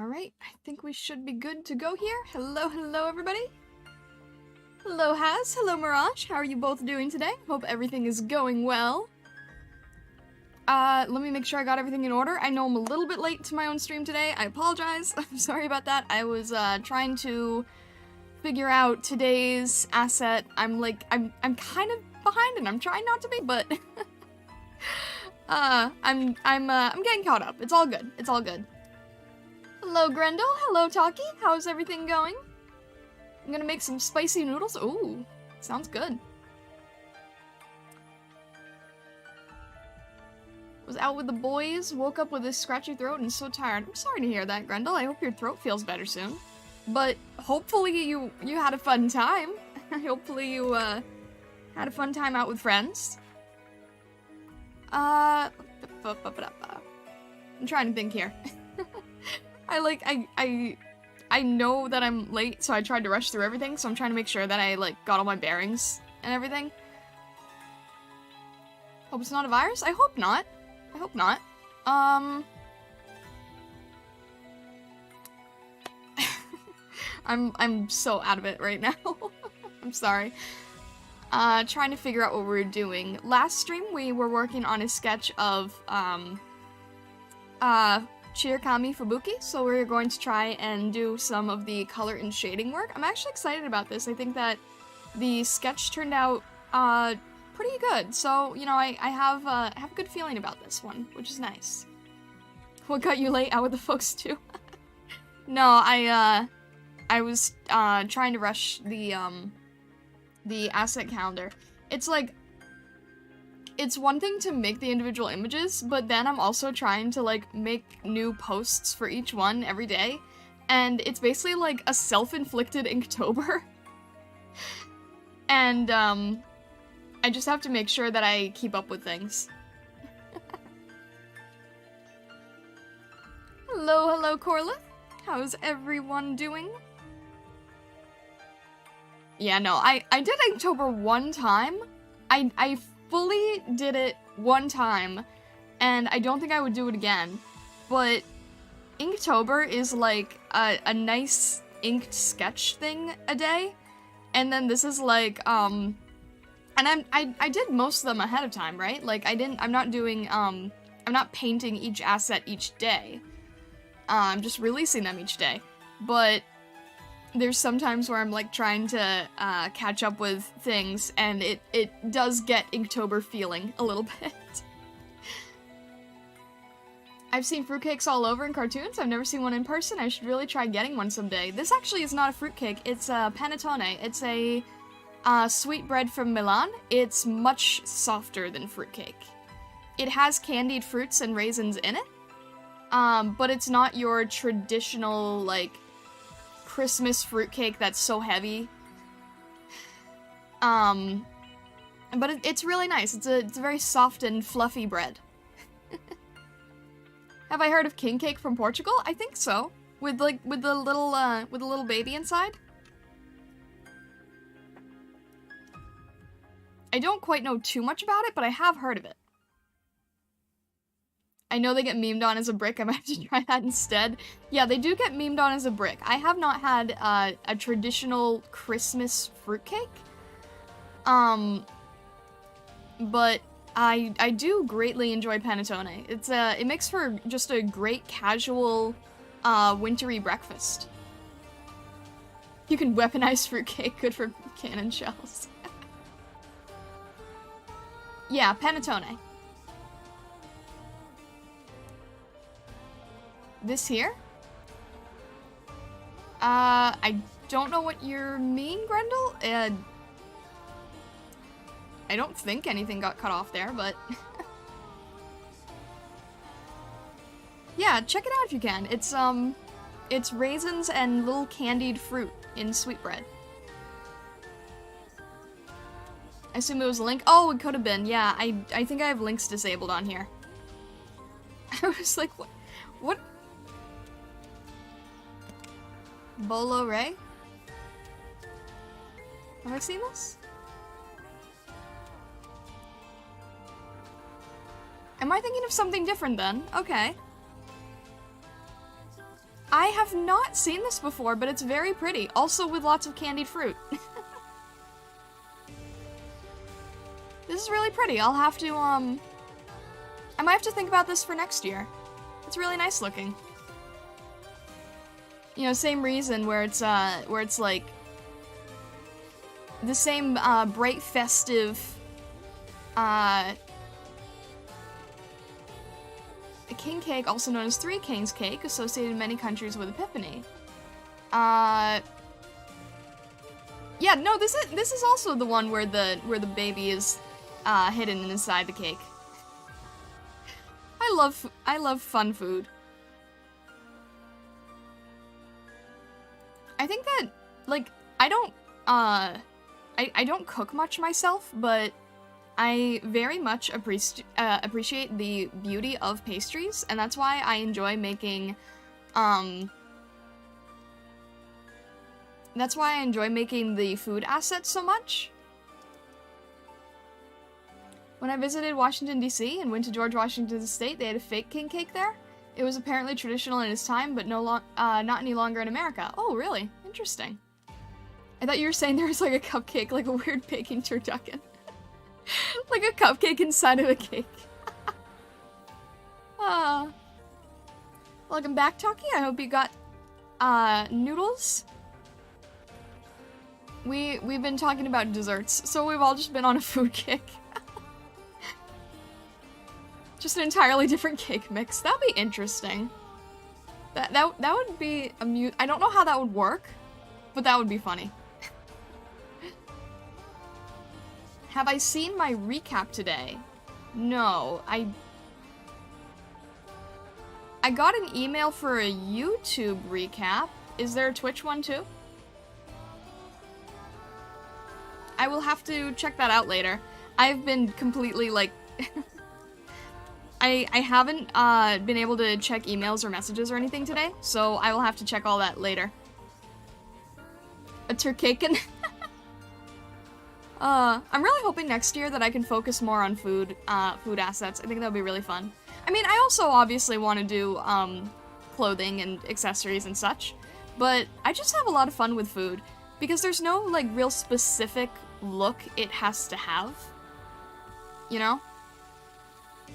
Alright, I think we should be good to go here. Hello everybody. Hello Haz, hello Mirage, how are you both doing today? Hope everything is going well. Let me make sure I got everything in order. I know I'm a little bit late to my own stream today, I apologize. I'm sorry about that. I was, trying to figure out today's asset. I'm kind of behind and I'm trying not to be, but I'm getting caught up. It's all good. It's all good. Hello Grendel, hello Taki, how's everything going? I'm gonna make some spicy noodles. Ooh, sounds good. Was out with the boys, woke up with a scratchy throat and so tired. I'm sorry to hear that, Grendel. I hope your throat feels better soon. But hopefully you had a fun time. Hopefully you had a fun time out with friends. I'm trying to think here. I know that I'm late, so I tried to rush through everything, so I'm trying to make sure that I, got all my bearings and everything. Hope it's not a virus? I hope not. I hope not. I'm so out of it right now. I'm sorry. Trying to figure out what we're doing. Last stream, we were working on a sketch of, Shirakami Fubuki, so we're going to try and do some of the color and shading work. I'm actually excited about this. I think that the sketch turned out, pretty good, so, you know, I have a good feeling about this one, which is nice. What got you late? Out with the folks too? No, I was, trying to rush the asset calendar. It's like, it's one thing to make the individual images, but then I'm also trying to, make new posts for each one every day, and it's basically, a self-inflicted Inktober. And, I just have to make sure that I keep up with things. Hello, Corlith. How's everyone doing? Yeah, no, I did Inktober one time. I fully did it one time, and I don't think I would do it again, but Inktober is a nice inked sketch thing a day, and then this is and I did most of them ahead of time, right? I'm not doing, I'm not painting each asset each day. I'm just releasing them each day, but there's sometimes where I'm, trying to, catch up with things, and it does get Inktober feeling a little bit. I've seen fruitcakes all over in cartoons. I've never seen one in person. I should really try getting one someday. This actually is not a fruitcake. It's a panettone. It's a, sweet bread from Milan. It's much softer than fruitcake. It has candied fruits and raisins in it, but it's not your traditional, Christmas fruitcake that's so heavy. But it's really nice. It's a very soft and fluffy bread. Have I heard of king cake from Portugal? I think so. With the little baby inside. I don't quite know too much about it, but I have heard of it. I know they get memed on as a brick. I might have to try that instead. Yeah, they do get memed on as a brick. I have not had a traditional Christmas fruitcake. But I do greatly enjoy panettone. It makes for just a great casual, wintry breakfast. You can weaponize fruitcake, good for cannon shells. Yeah, panettone. This here? I don't know what you mean, Grendel. I don't think anything got cut off there, but... yeah, check it out if you can. It's raisins and little candied fruit in sweetbread. I assume it was a link. Oh, it could have been. Yeah, I think I have links disabled on here. I was like, what? Bolo Ray? Have I seen this? Am I thinking of something different then? Okay. I have not seen this before, but it's very pretty. Also with lots of candied fruit. This is really pretty. I'll have to, I might have to think about this for next year. It's really nice looking. You know, same reason where it's like the same, bright, festive, a king cake, also known as Three Kings cake, associated in many countries with Epiphany. Yeah, no, this is also the one where the baby is hidden inside the cake. I love fun food. I think that, like, I don't cook much myself, but I very much appreciate the beauty of pastries, and that's why I enjoy making, that's why I enjoy making the food assets so much. When I visited Washington, D.C. and went to George Washington's estate, they had a fake king cake there. It was apparently traditional in its time, but not any longer in America. Oh, really? Interesting. I thought you were saying there was like a cupcake, like a weird baking turducken. Like a cupcake inside of a cake. Welcome back, Taki. I hope you got noodles. We've been talking about desserts, so we've all just been on a food kick. Just an entirely different cake mix. That'd be interesting. That would be I don't know how that would work, but that would be funny. Have I seen my recap today? No, I got an email for a YouTube recap. Is there a Twitch one too? I will have to check that out later. I've been completely, like... I haven't been able to check emails or messages or anything today, so I will have to check all that later. A turcaken? I'm really hoping next year that I can focus more on food assets. I think that would be really fun. I mean, I also obviously want to do, clothing and accessories and such, but I just have a lot of fun with food, because there's no, like, real specific look it has to have, you know?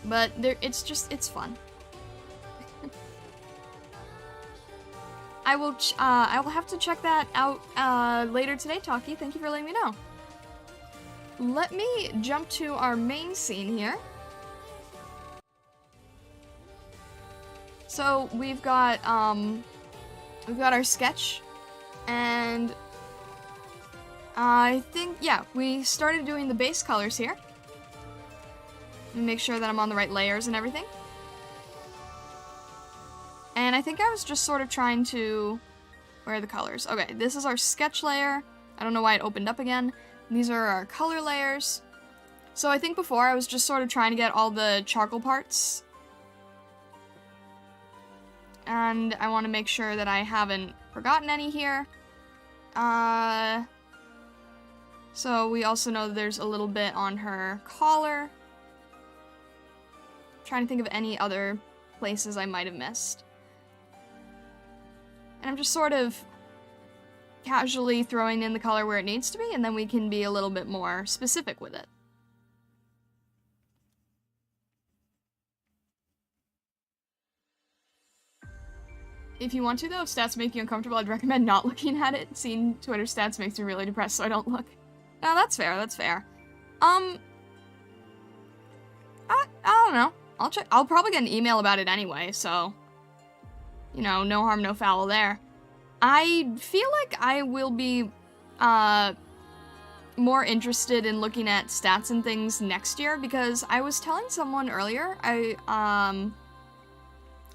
But it's fun. I will have to check that out, later today, Taki. Thank you for letting me know. Let me jump to our main scene here. So, we've got our sketch, and I think, yeah, we started doing the base colors here. Make sure that I'm on the right layers and everything. And I think I was just sort of trying to... Where are the colors? Okay, this is our sketch layer. I don't know why it opened up again. These are our color layers. So I think before I was just sort of trying to get all the charcoal parts. And I want to make sure that I haven't forgotten any here. So we also know that there's a little bit on her collar. Trying to think of any other places I might have missed. And I'm just sort of casually throwing in the color where it needs to be, and then we can be a little bit more specific with it. If you want to, though, if stats make you uncomfortable, I'd recommend not looking at it. Seeing Twitter stats makes me really depressed, so I don't look. No, that's fair, that's fair. I don't know. I'll check. I'll probably get an email about it anyway, so... You know, no harm, no foul there. I feel like I will be, more interested in looking at stats and things next year, because I was telling someone earlier,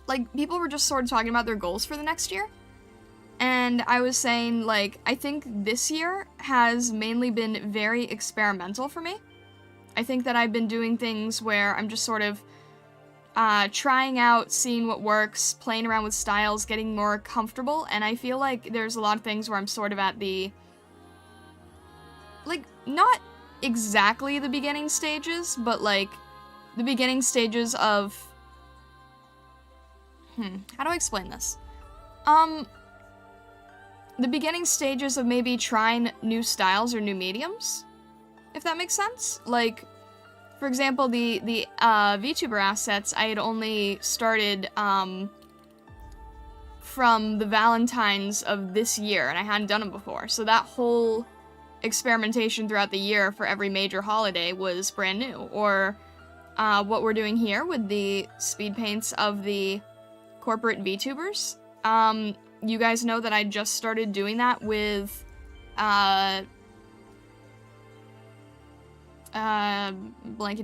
like, people were just sort of talking about their goals for the next year, and I was saying, like, I think this year has mainly been very experimental for me. I think that I've been doing things where I'm just sort of trying out, seeing what works, playing around with styles, getting more comfortable, and I feel like there's a lot of things where I'm sort of at the, like, not exactly the beginning stages, but, like, the beginning stages of, how do I explain this? The beginning stages of maybe trying new styles or new mediums, if that makes sense. Like, for example, the Vtuber assets, I had only started, from the Valentines of this year, and I hadn't done them before. So that whole experimentation throughout the year for every major holiday was brand new. Or what we're doing here with the speed paints of the corporate VTubers. You guys know that I just started doing that with blanking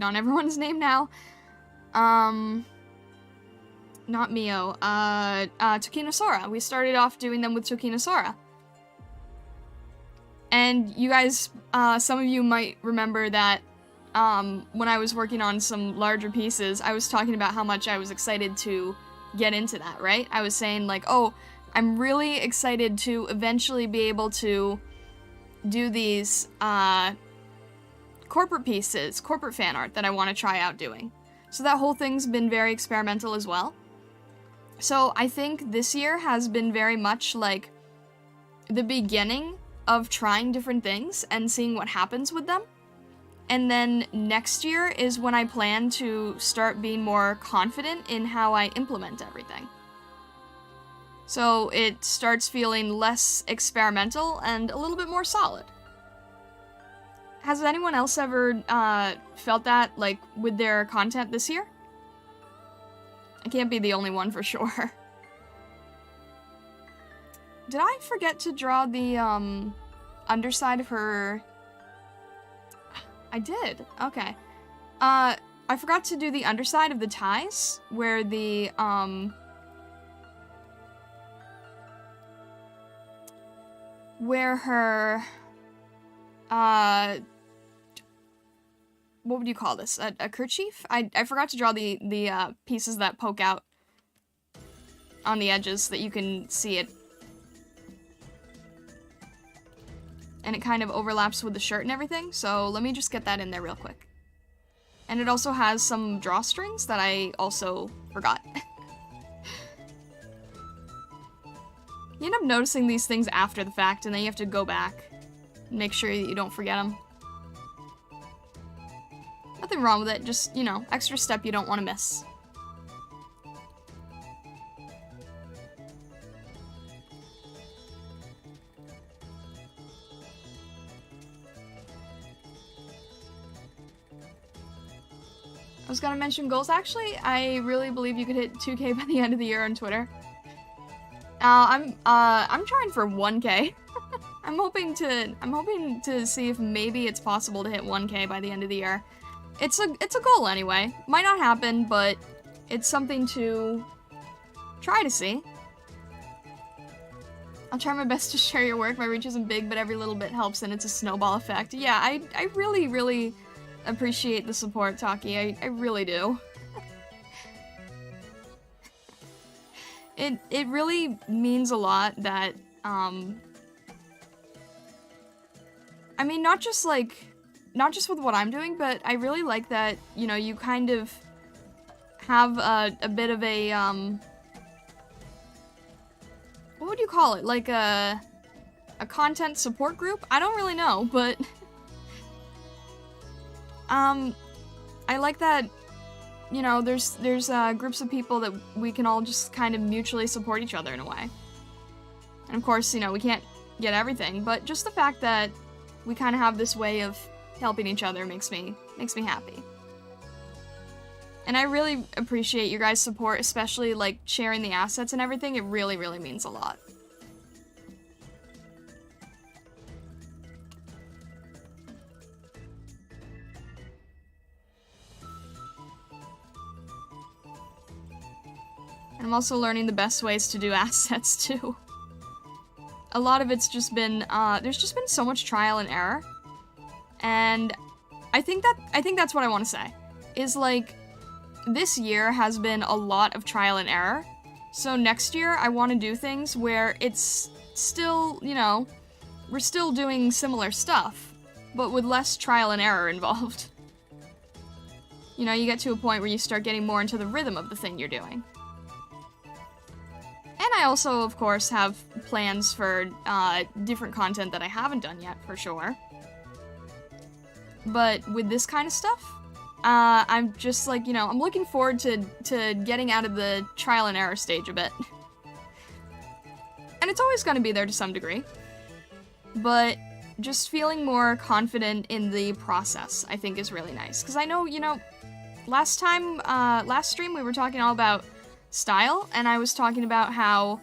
on everyone's name now. Not Mio, Tokina Sora. We started off doing them with Tokina Sora. And you guys, some of you might remember that when I was working on some larger pieces, I was talking about how much I was excited to get into that, right? I was saying, like, oh, I'm really excited to eventually be able to do these corporate pieces, corporate fan art that I want to try out doing. So that whole thing's been very experimental as well. So I think this year has been very much like the beginning of trying different things and seeing what happens with them. And then next year is when I plan to start being more confident in how I implement everything. So it starts feeling less experimental and a little bit more solid. Has anyone else ever felt that, like, with their content this year? I can't be the only one for sure. Did I forget to draw the underside of her... I did. Okay. I forgot to do the underside of the ties, where the, where her, what would you call this? A kerchief? I forgot to draw the pieces that poke out on the edges so that you can see it. And it kind of overlaps with the shirt and everything, so let me just get that in there real quick. And it also has some drawstrings that I also forgot. You end up noticing these things after the fact, and then you have to go back and make sure that you don't forget them. Nothing wrong with it, just, you know, extra step you don't want to miss. I was gonna mention goals. Actually, I really believe you could hit 2K by the end of the year on Twitter. I'm trying for 1K. I'm hoping to see if maybe it's possible to hit 1K by the end of the year. It's a goal anyway. Might not happen, but it's something to try to see. I'll try my best to share your work. My reach isn't big, but every little bit helps, and it's a snowball effect. Yeah, I really, really appreciate the support, Taki. I really do. It really means a lot that, I mean, not just with what I'm doing, but I really like that, you know, you kind of have a bit of a, what would you call it? Like a content support group? I don't really know, but I like that, you know, there's groups of people that we can all just kind of mutually support each other in a way. And of course, you know, we can't get everything, but just the fact that we kind of have this way of helping each other makes me happy. And I really appreciate your guys' support, especially, like, sharing the assets and everything. It really, really means a lot. And I'm also learning the best ways to do assets, too. A lot of it's just been, there's just been so much trial and error. And I think that's what I want to say. Is, like, this year has been a lot of trial and error. So next year, I want to do things where it's still, you know, we're still doing similar stuff, but with less trial and error involved. You know, you get to a point where you start getting more into the rhythm of the thing you're doing. And I also, of course, have plans for different content that I haven't done yet, for sure. But with this kind of stuff, I'm just like, you know, I'm looking forward to getting out of the trial and error stage a bit. And it's always going to be there to some degree. But just feeling more confident in the process, I think, is really nice. Because I know, you know, last stream we were talking all about style, and I was talking about how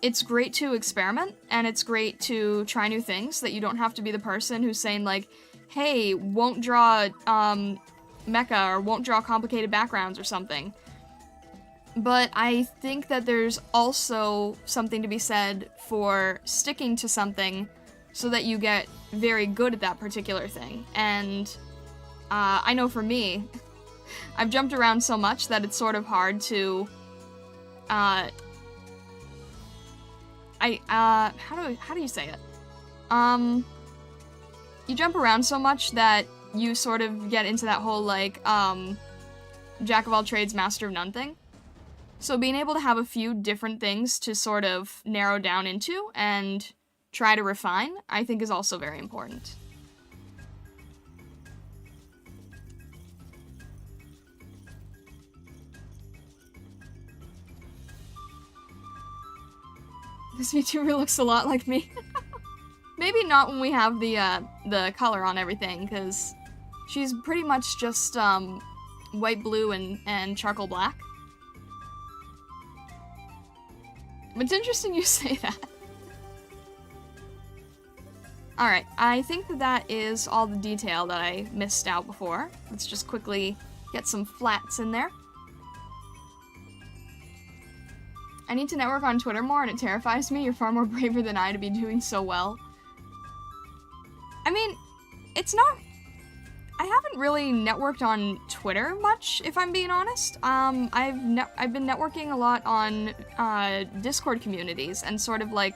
it's great to experiment, and it's great to try new things, that you don't have to be the person who's saying, like, hey, won't draw, mecha, or won't draw complicated backgrounds or something. But I think that there's also something to be said for sticking to something so that you get very good at that particular thing. And I know for me, I've jumped around so much that it's sort of hard to how do you say it? You jump around so much that you sort of get into that whole, like, jack of all trades, master of none thing. So being able to have a few different things to sort of narrow down into and try to refine, I think is also very important. This VTuber looks a lot like me. Maybe not when we have the color on everything, because she's pretty much just white, blue, and charcoal black. But it's interesting you say that. Alright, I think that is all the detail that I missed out before. Let's just quickly get some flats in there. I need to network on Twitter more, and it terrifies me. You're far more braver than I to be doing so well. I mean, it's not... I haven't really networked on Twitter much, if I'm being honest. I've been networking a lot on Discord communities and sort of like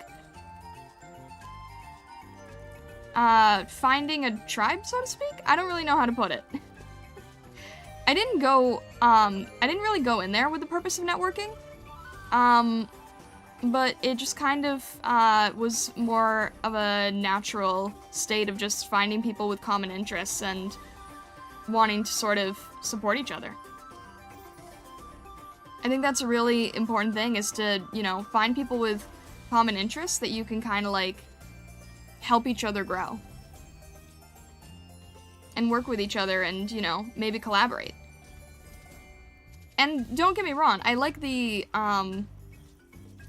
finding a tribe, so to speak. I don't really know how to put it. I didn't really go in there with the purpose of networking. But it just kind of was more of a natural state of just finding people with common interests and wanting to sort of support each other. I think that's a really important thing, is to, you know, find people with common interests that you can kind of like help each other grow. And work with each other and, you know, maybe collaborate. And don't get me wrong, I like the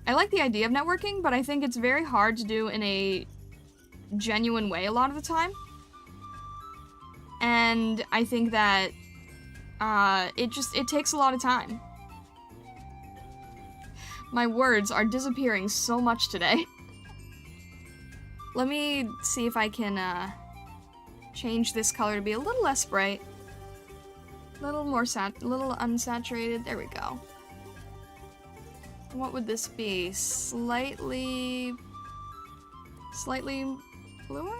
idea of networking, but I think it's very hard to do in a genuine way a lot of the time. And I think that it takes a lot of time. My words are disappearing so much today. Let me see if I can change this color to be a little less bright. A little more little unsaturated. There we go. What would this be? Slightly bluer?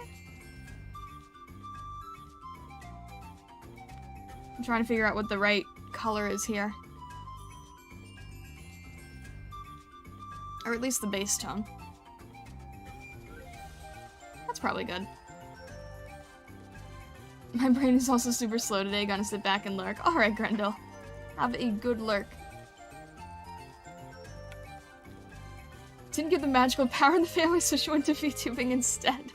I'm trying to figure out what the right color is here. Or at least the base tone. That's probably good. My brain is also super slow today, gonna sit back and lurk. Alright, Grendel. Have a good lurk. Didn't get the magical power in the family, so she went to VTubing instead.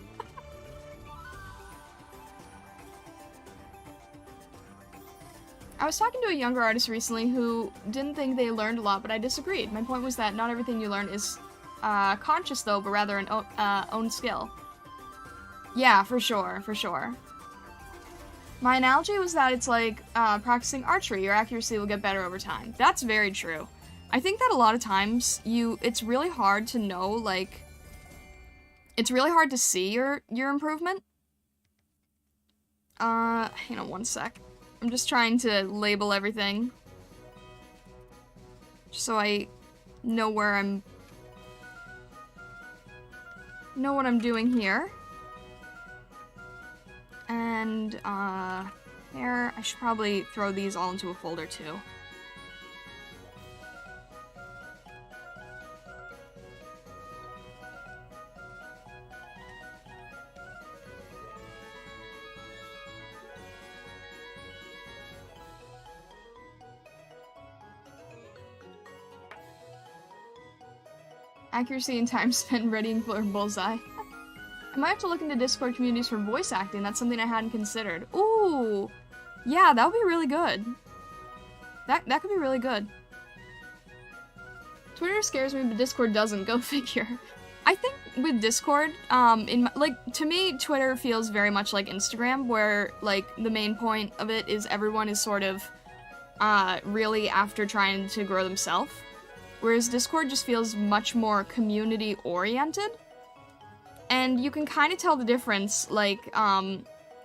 I was talking to a younger artist recently who didn't think they learned a lot, but I disagreed. My point was that not everything you learn is conscious, though, but rather an own skill. Yeah, for sure, for sure. My analogy was that it's like practicing archery. Your accuracy will get better over time. That's very true. I think that a lot of times it's really hard to know, like, it's really hard to see your improvement. Hang on one sec. I'm just trying to label everything. Just so I know where know what I'm doing here. And, there, I should probably throw these all into a folder too. Accuracy and time spent readying for Bullseye. I might have to look into Discord communities for voice acting. That's something I hadn't considered. Ooh! Yeah, that would be really good. That could be really good. Twitter scares me, but Discord doesn't. Go figure. I think with Discord, to me, Twitter feels very much like Instagram, where, like, the main point of it is everyone is sort of, really after trying to grow themselves. Whereas Discord just feels much more community-oriented. And you can kind of tell the difference, like,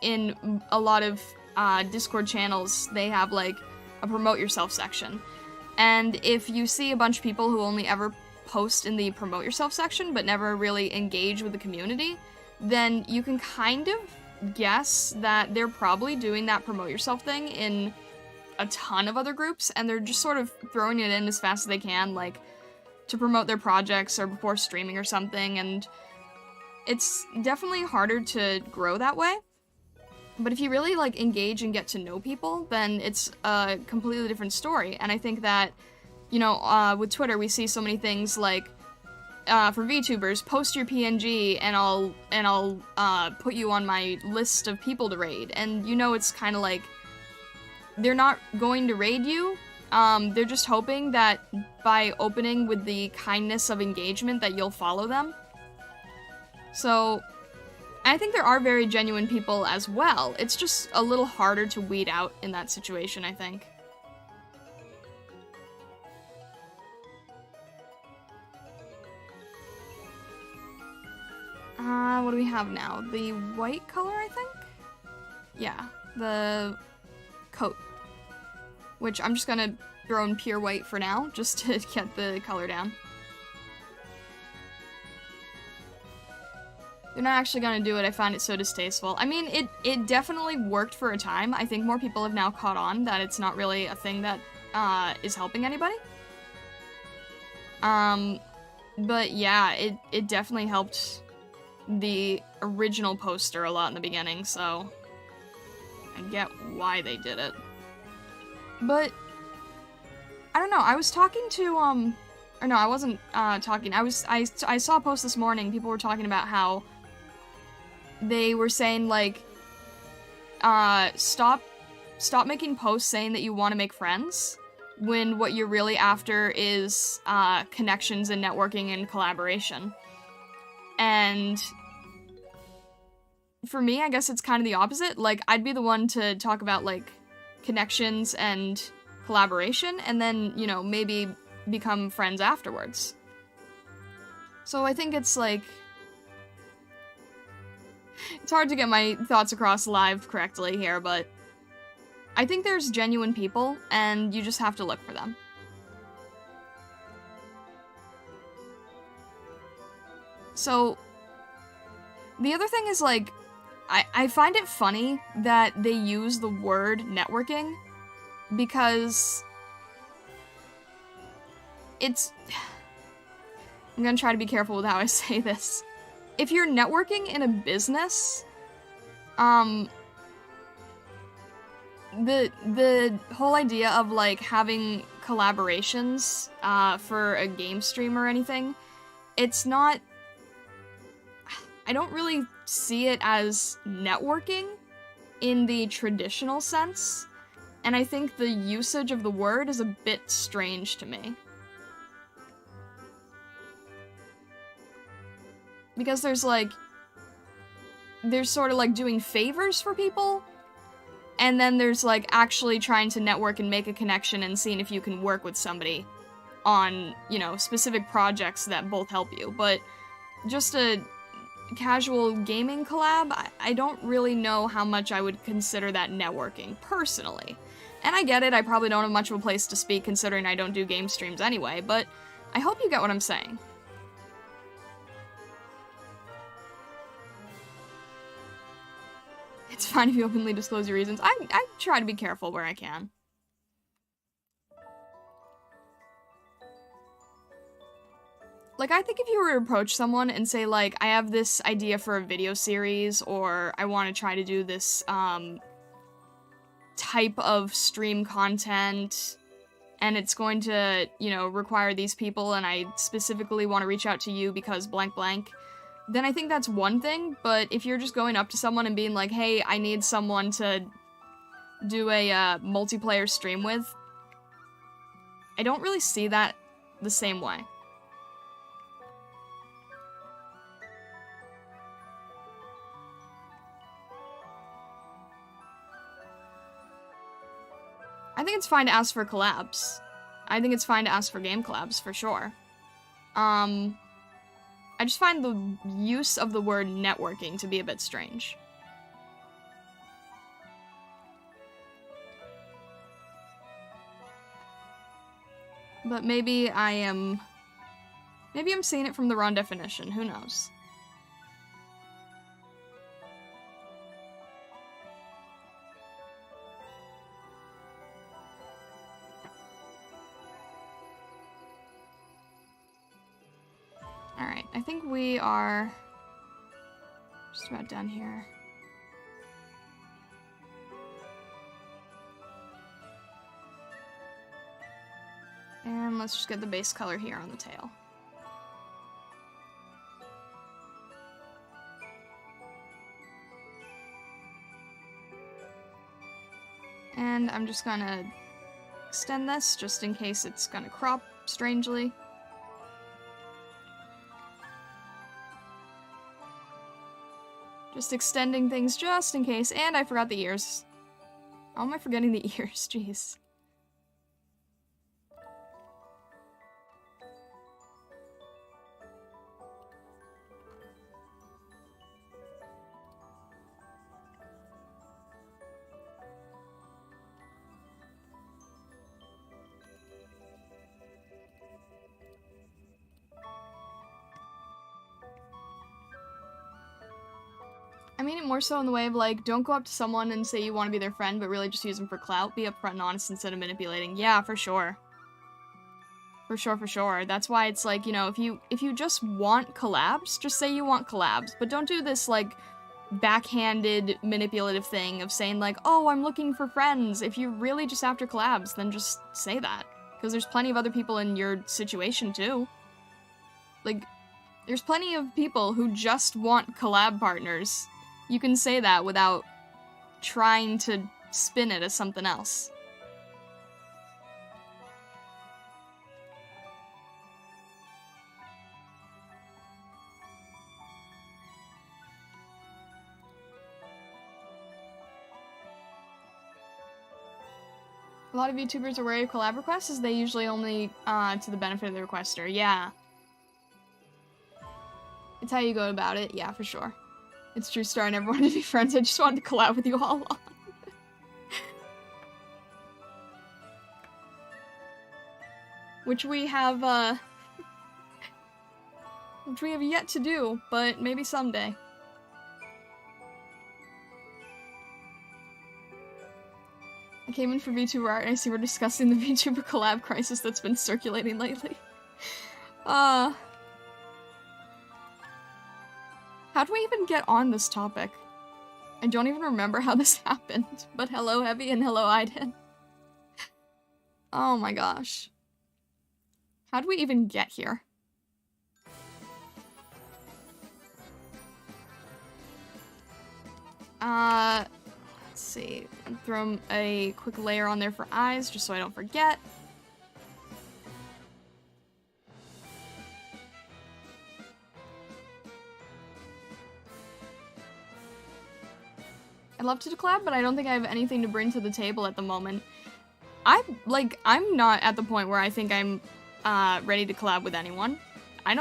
in a lot of, Discord channels, they have, like, a promote yourself section. And if you see a bunch of people who only ever post in the promote yourself section, but never really engage with the community, then you can kind of guess that they're probably doing that promote yourself thing in a ton of other groups, and they're just sort of throwing it in as fast as they can, like, to promote their projects or before streaming or something, and it's definitely harder to grow that way. But if you really, like, engage and get to know people, then it's a completely different story. And I think that, you know, with Twitter, we see so many things like, for VTubers, post your PNG and I'll put you on my list of people to raid. And, you know, it's kind of like, they're not going to raid you. They're just hoping that by opening with the kindness of engagement that you'll follow them. So I think there are very genuine people as well. It's just a little harder to weed out in that situation, I think. What do we have now? The white color, I think? Yeah, the coat. Which I'm just gonna throw in pure white for now, just to get the color down. They're not actually gonna do it. I find it so distasteful. I mean, it definitely worked for a time. I think more people have now caught on that it's not really a thing that is helping anybody. But yeah, it definitely helped the original poster a lot in the beginning, so I get why they did it. But I don't know, I was talking to, or no, I wasn't talking. I saw a post this morning. People were talking about how they were saying, like, stop making posts saying that you want to make friends when what you're really after is connections and networking and collaboration. And for me, I guess it's kind of the opposite. Like, I'd be the one to talk about, like, connections and collaboration, and then, you know, maybe become friends afterwards. So I think it's, like, it's hard to get my thoughts across live correctly here, but I think there's genuine people, and you just have to look for them. So, the other thing is, like, I find it funny that they use the word networking, because it's... I'm gonna try to be careful with how I say this. If you're networking in a business, the whole idea of, like, having collaborations for a game stream or anything, it's not... I don't really see it as networking in the traditional sense, and I think the usage of the word is a bit strange to me. Because there's sort of, like, doing favors for people, and then there's, like, actually trying to network and make a connection and seeing if you can work with somebody on, you know, specific projects that both help you. But just a casual gaming collab, I don't really know how much I would consider that networking, personally. And I get it, I probably don't have much of a place to speak considering I don't do game streams anyway, but I hope you get what I'm saying. It's fine if you openly disclose your reasons. I try to be careful where I can. Like, I think if you were to approach someone and say, like, I have this idea for a video series, or I want to try to do this, type of stream content, and it's going to, you know, require these people, and I specifically want to reach out to you because blank blank, then I think that's one thing. But if you're just going up to someone and being like, hey, I need someone to do a multiplayer stream with, I don't really see that the same way. I think it's fine to ask for collabs. I think it's fine to ask for game collabs, for sure. I just find the use of the word networking to be a bit strange. But maybe I'm seeing it from the wrong definition, who knows? Alright, I think we are just about done here. And let's just get the base color here on the tail. And I'm just gonna extend this just in case it's gonna crop strangely. Just extending things just in case. And I forgot the ears. How am I forgetting the ears? Jeez. I mean it more so in the way of, like, don't go up to someone and say you want to be their friend, but really just use them for clout. Be upfront and honest instead of manipulating. Yeah, for sure. For sure, for sure. That's why it's like, you know, if you just want collabs, just say you want collabs. But don't do this, like, backhanded, manipulative thing of saying, like, oh, I'm looking for friends. If you're really just after collabs, then just say that. Because there's plenty of other people in your situation, too. Like, there's plenty of people who just want collab partners. You can say that without trying to spin it as something else. A lot of YouTubers are wary of collab requests as they usually only to the benefit of the requester. Yeah. It's how you go about it. Yeah, for sure. It's true story. I never wanted to be friends. I just wanted to collab with you all along. Which we have yet to do, but maybe someday. I came in for VTuber art and I see we're discussing the VTuber collab crisis that's been circulating lately. How'd we even get on this topic? I don't even remember how this happened, but hello Heavy and hello Aiden. Oh my gosh. How'd we even get here? Let's see. Throw a quick layer on there for eyes, just so I don't forget. I'd love to collab, but I don't think I have anything to bring to the table at the moment. I'm not at the point where I think I'm ready to collab with anyone. I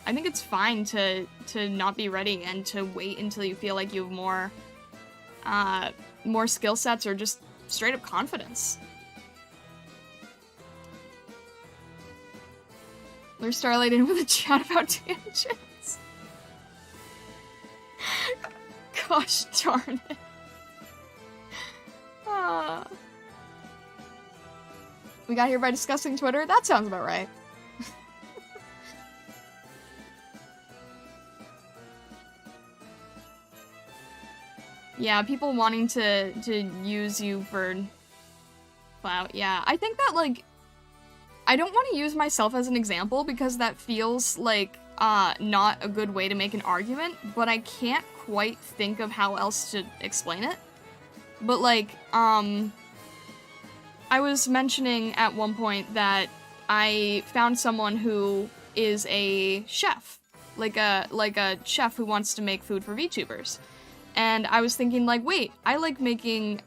think it's fine to not be ready and to wait until you feel like you have more skill sets or just straight up confidence. There's Starlight in with a chat about tangents. Gosh darn it. We got here by discussing Twitter? That sounds about right. Yeah, people wanting to use you for Clout, yeah. I think that, like, I don't want to use myself as an example because that feels like, not a good way to make an argument, but I can't quite think of how else to explain it. But, like, I was mentioning at one point that I found someone who is a chef. Like a chef who wants to make food for VTubers. And I was thinking, like, wait, I like making,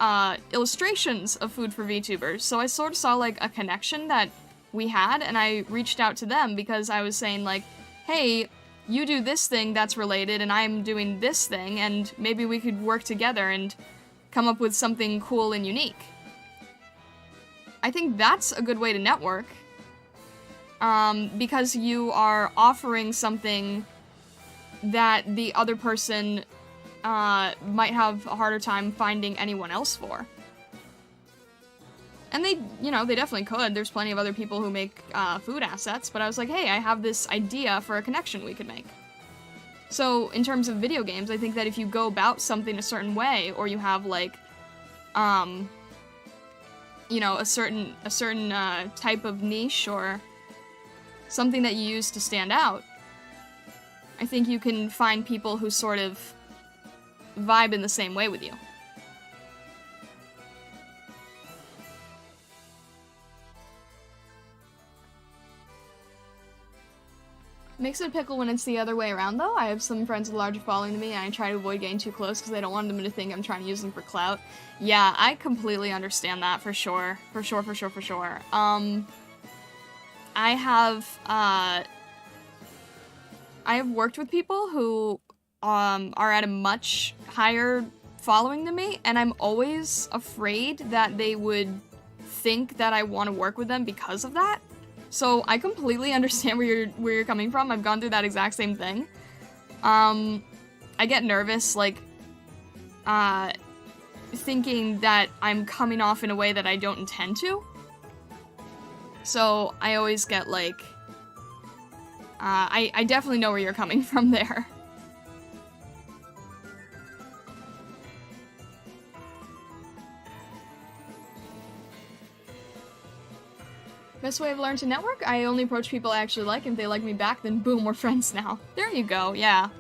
illustrations of food for VTubers. So I sort of saw, like, a connection that we had, and I reached out to them because I was saying, like, hey, you do this thing that's related, and I'm doing this thing, and maybe we could work together and come up with something cool and unique. I think that's a good way to network, because you are offering something that the other person might have a harder time finding anyone else for. And they, you know, they definitely could. There's plenty of other people who make food assets, but I was like, hey, I have this idea for a connection we could make. So, in terms of video games, I think that if you go about something a certain way, or you have, like, you know, a certain type of niche, or something that you use to stand out, I think you can find people who sort of vibe in the same way with you. Makes it a pickle when it's the other way around, though. I have some friends with a larger following than me, and I try to avoid getting too close because I don't want them to think I'm trying to use them for clout. Yeah, I completely understand that, for sure. For sure. I have worked with people who, are at a much higher following than me, and I'm always afraid that they would think that I want to work with them because of that. So I completely understand where you're coming from. I've gone through that exact same thing. I get nervous, like, thinking that I'm coming off in a way that I don't intend to. So I always get, like, I definitely know where you're coming from there. Best way I've learned to network? I only approach people I actually like, and if they like me back, then boom, we're friends now. There you go, yeah.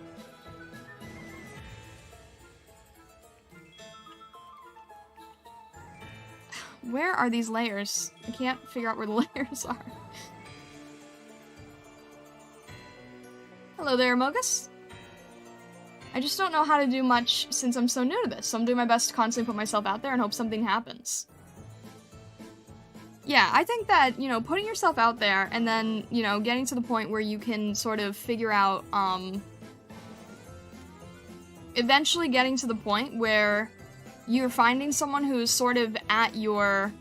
Where are these layers? I can't figure out where the layers are. Hello there, Mogus. I just don't know how to do much since I'm so new to this, so I'm doing my best to constantly put myself out there and hope something happens. Yeah, I think that, you know, putting yourself out there and then, you know, getting to the point where you can sort of figure out, eventually getting to the point where you're finding someone who's sort of at your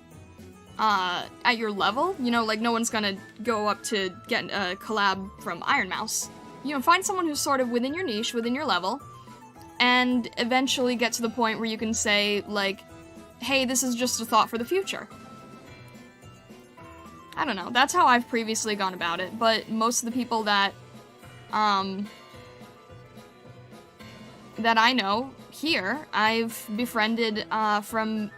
level, you know, like no one's gonna go up to get a collab from Iron Mouse. You know, find someone who's sort of within your niche, within your level, and eventually get to the point where you can say, like, hey, this is just a thought for the future. I don't know, that's how I've previously gone about it, but most of the people that I know here, I've befriended from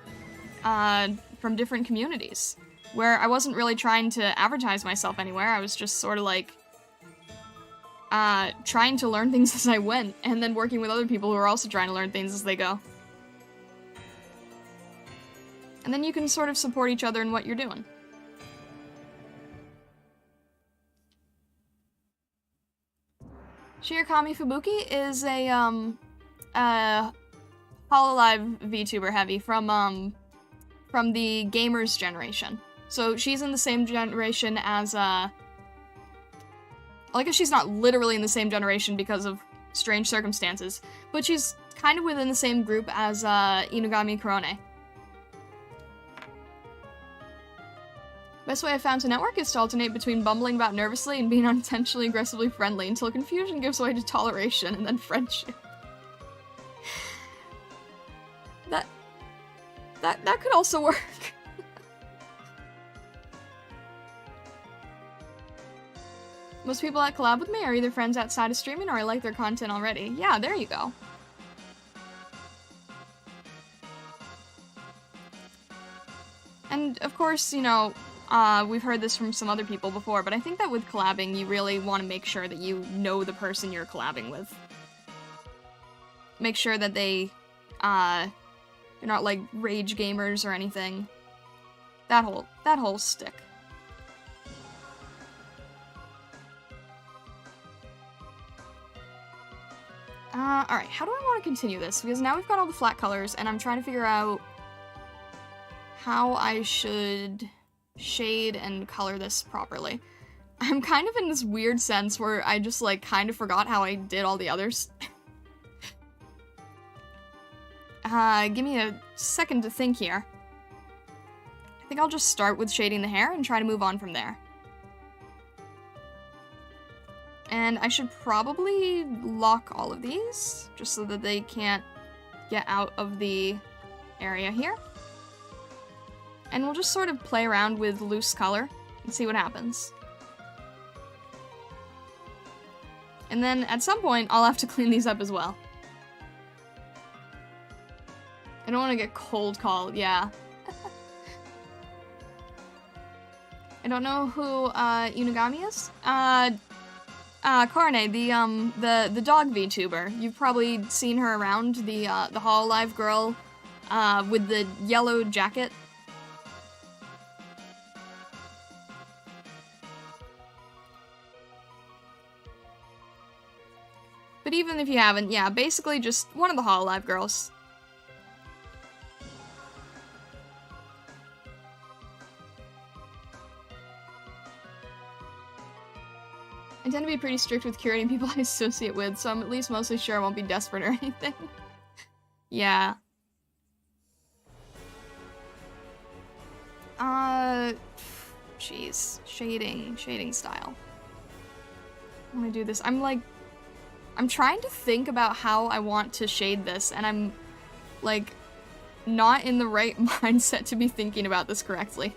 different communities, where I wasn't really trying to advertise myself anywhere. I was just sort of like trying to learn things as I went, and then working with other people who are also trying to learn things as they go. And then you can sort of support each other in what you're doing. Shirakami Fubuki is a Hololive VTuber heavy from the gamers generation. So she's in the same generation as, I guess she's not literally in the same generation because of strange circumstances, but she's kind of within the same group as, Inugami Korone. Best way I've found to network is to alternate between bumbling about nervously and being unintentionally aggressively friendly until confusion gives way to toleration and then friendship. That could also work. Most people that collab with me are either friends outside of streaming or I like their content already. Yeah, there you go. And of course, you know, we've heard this from some other people before, but I think that with collabing, you really want to make sure that you know the person you're collabing with. Make sure that they're not like rage gamers or anything. That whole stick. Alright, how do I want to continue this? Because now we've got all the flat colors, and I'm trying to figure out how I should shade and color this properly. I'm kind of in this weird sense where I just, like, kind of forgot how I did all the others. Give me a second to think here. I think I'll just start with shading the hair and try to move on from there. And I should probably lock all of these, just so that they can't get out of the area here. And we'll just sort of play around with loose color and see what happens. And then at some point, I'll have to clean these up as well. I don't want to get cold called, yeah. I don't know who Unigami is. Carne, the dog VTuber. You've probably seen her around, the Hololive girl, with the yellow jacket. But even if you haven't, yeah, basically just one of the Hololive girls. I tend to be pretty strict with curating people I associate with, so I'm at least mostly sure I won't be desperate or anything. Yeah. Jeez. Shading style. I'm gonna do this. I'm trying to think about how I want to shade this, and I'm, like, not in the right mindset to be thinking about this correctly.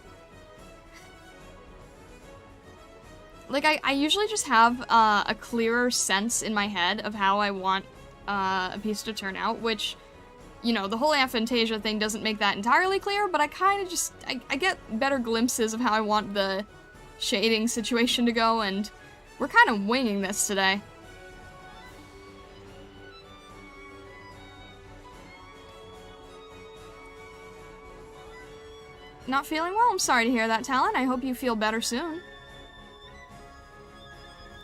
Like, I usually just have a clearer sense in my head of how I want a piece to turn out, which, you know, the whole aphantasia thing doesn't make that entirely clear, but I kind of just, I get better glimpses of how I want the shading situation to go, and we're kind of winging this today. Not feeling well? I'm sorry to hear that, Talon. I hope you feel better soon.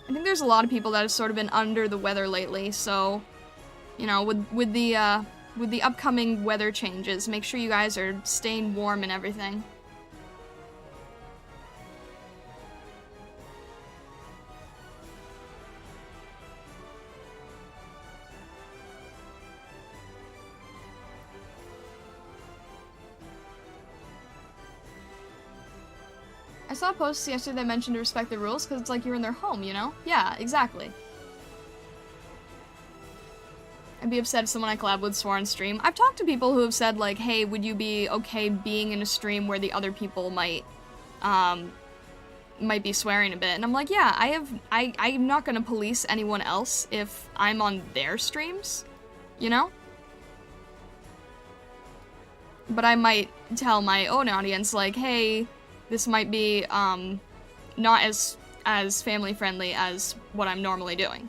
I think there's a lot of people that have sort of been under the weather lately, so, you know, with the upcoming weather changes, make sure you guys are staying warm and everything. I saw a post yesterday that mentioned to respect the rules, because it's like you're in their home, you know? Yeah, exactly. I'd be upset if someone I collab with swore on stream. I've talked to people who have said, like, hey, would you be okay being in a stream where the other people might be swearing a bit? And I'm like, yeah, I'm not gonna police anyone else if I'm on their streams, you know? But I might tell my own audience, like, hey, this might be, not as family-friendly as what I'm normally doing.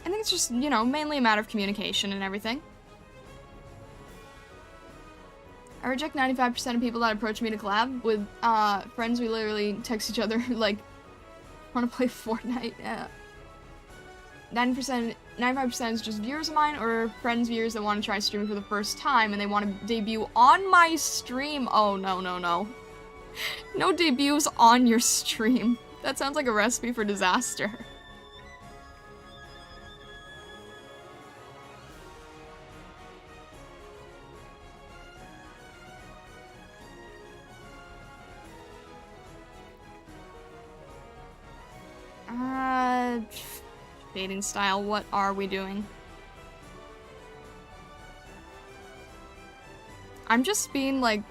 I think it's just, you know, mainly a matter of communication and everything. I reject 95% of people that approach me to collab. With, friends, we literally text each other, like, wanna play Fortnite? Yeah. 95% is just viewers of mine, or friends, viewers that want to try streaming for the first time, and they want to debut on my stream. Oh, no, no, no. No debuts on your stream. That sounds like a recipe for disaster. Dating style, what are we doing? I'm just being, like,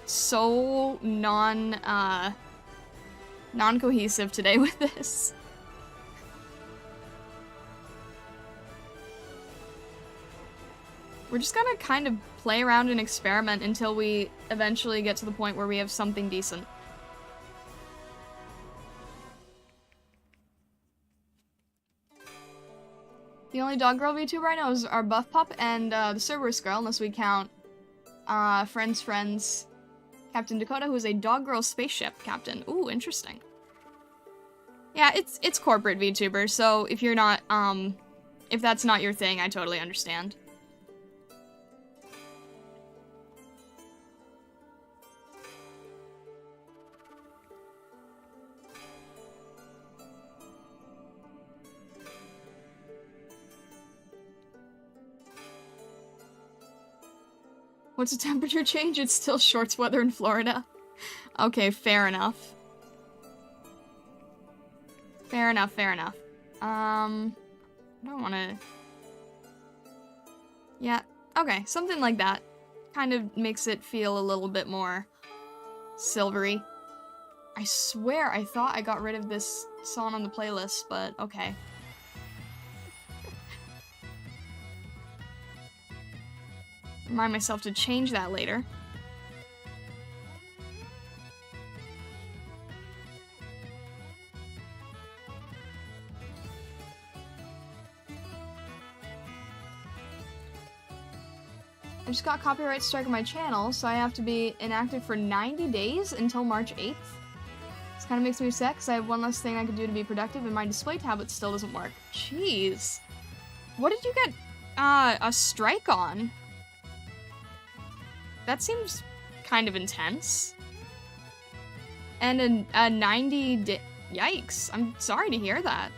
so non-cohesive today with this. We're just gonna kind of play around and experiment until we eventually get to the point where we have something decent. The only dog girl VTuber I know is our Buff Pup and the Cerberus girl, unless we count Friends Captain Dakota, who is a dog girl spaceship captain. Ooh, interesting. Yeah, it's corporate VTuber, so if you're not, if that's not your thing, I totally understand. What's the temperature change? It's still shorts weather in Florida. Okay, fair enough. Fair enough, fair enough. I don't wanna... Yeah, okay, something like that. Kind of makes it feel a little bit more silvery. I swear I thought I got rid of this song on the playlist, but okay. Remind myself to change that later. I just got copyright strike on my channel, so I have to be inactive for 90 days until March 8th. This kind of makes me upset because I have one less thing I could do to be productive and my display tablet still doesn't work. Jeez. What did you get a strike on? That seems kind of intense. And a 90 day... Yikes. I'm sorry to hear that.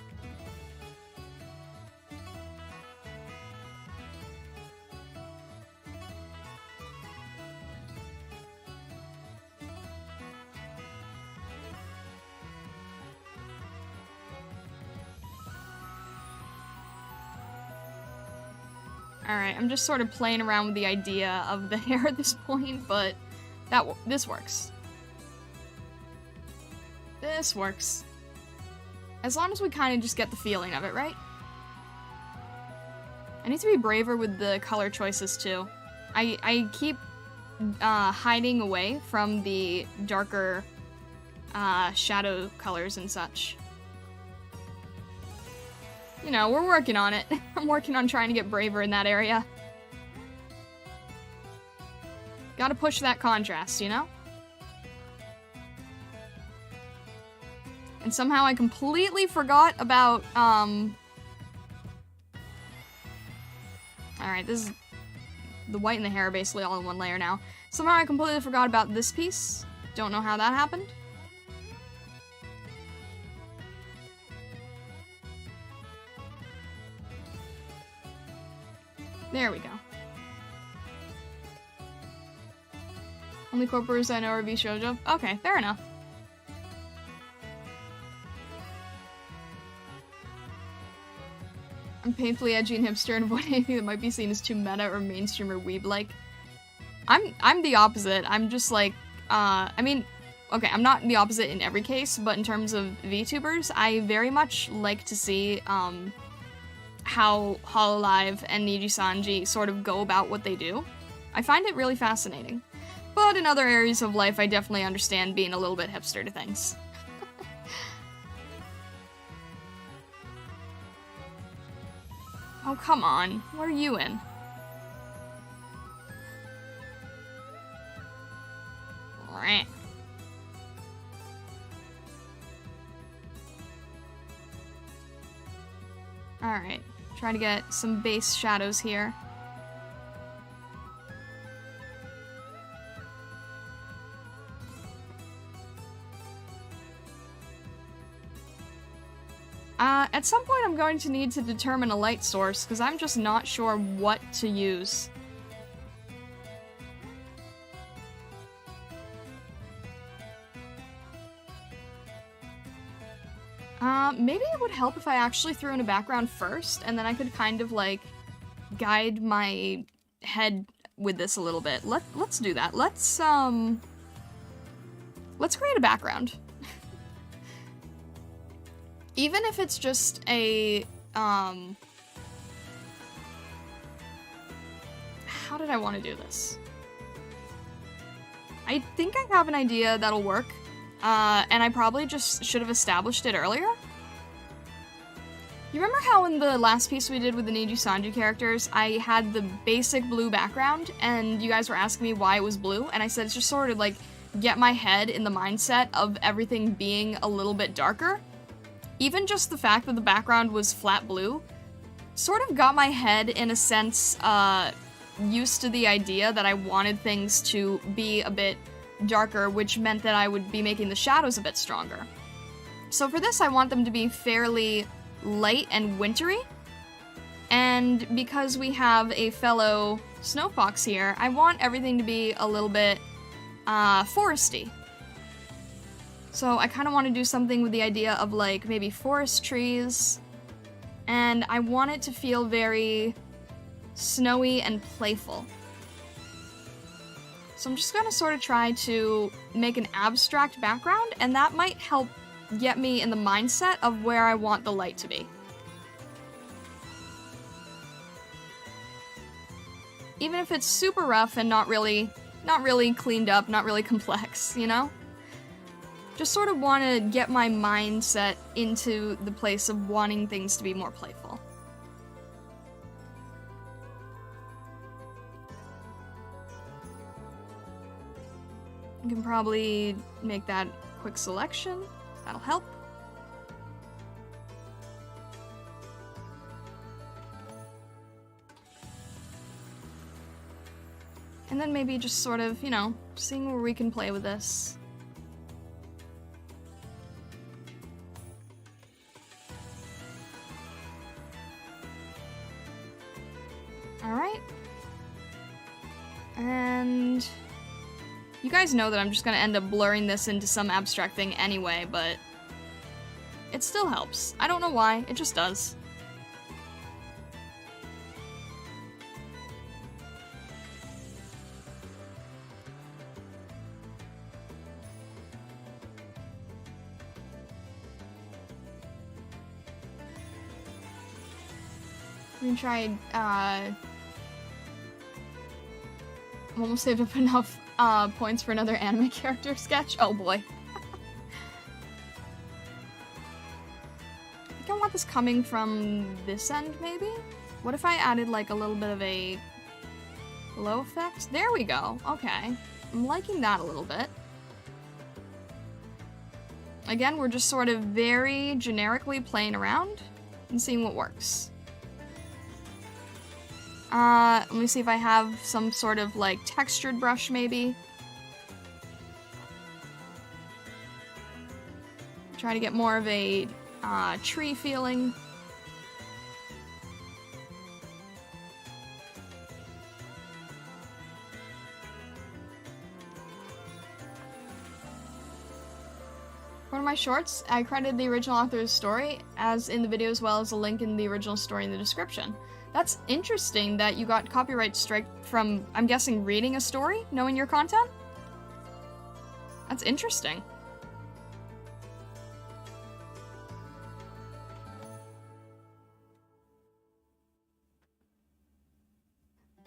Alright, I'm just sort of playing around with the idea of the hair at this point, but this works. This works. As long as we kind of just get the feeling of it, right? I need to be braver with the color choices, too. I keep hiding away from the darker shadow colors and such. You know, we're working on it. I'm working on trying to get braver in that area. Gotta push that contrast, you know? And somehow I completely forgot about, Alright, this is... The white and the hair are basically all in one layer now. Somehow I completely forgot about this piece. Don't know how that happened. There we go. Only corporates I know are V shoujo. Okay, fair enough. I'm painfully edgy and hipster and avoid anything that might be seen as too meta or mainstream or weeb-like. I'm the opposite. I'm just like, I mean, okay, I'm not the opposite in every case, but in terms of VTubers, I very much like to see, how Hololive and Niji-sanji sort of go about what they do. I find it really fascinating. But in other areas of life, I definitely understand being a little bit hipster to things. Oh, come on. What are you in? Alright. Try to get some base shadows here. At some point I'm going to need to determine a light source, because I'm just not sure what to use. Maybe it would help if I actually threw in a background first, and then I could kind of, like, guide my head with this a little bit. Let's do that. Let's create a background. Even if it's just a, how how did I want to do this? I think I have an idea that'll work, and I probably just should have established it earlier. You remember how in the last piece we did with the Niji Sanju characters, I had the basic blue background, and you guys were asking me why it was blue, and I said it's just sort of like, get my head in the mindset of everything being a little bit darker. Even just the fact that the background was flat blue sort of got my head, in a sense, used to the idea that I wanted things to be a bit darker, which meant that I would be making the shadows a bit stronger. So for this, I want them to be fairly light and wintry, and because we have a fellow snow fox here, I want everything to be a little bit foresty. So I kind of want to do something with the idea of like maybe forest trees, and I want it to feel very snowy and playful. So I'm just gonna sort of try to make an abstract background, and that might help get me in the mindset of where I want the light to be. Even if it's super rough and not really cleaned up, not really complex, you know? Just sort of want to get my mindset into the place of wanting things to be more playful. You can probably make that quick selection. That'll help. And then maybe just sort of, you know, seeing where we can play with this. Alright. And you guys know that I'm just gonna end up blurring this into some abstract thing anyway, but it still helps. I don't know why, it just does. I'm gonna try, I'm almost saved up enough points for another anime character sketch. Oh boy. I think I want this coming from this end, maybe? What if I added like a little bit of a glow effect? There we go. Okay. I'm liking that a little bit. Again, we're just sort of very generically playing around and seeing what works. Let me see if I have some sort of, like, textured brush, maybe. Try to get more of a, tree feeling. One of my shorts, I credited the original author's story, as in the video, as well as a link in the original story in the description. That's interesting that you got copyright strike from, I'm guessing, reading a story, knowing your content? That's interesting.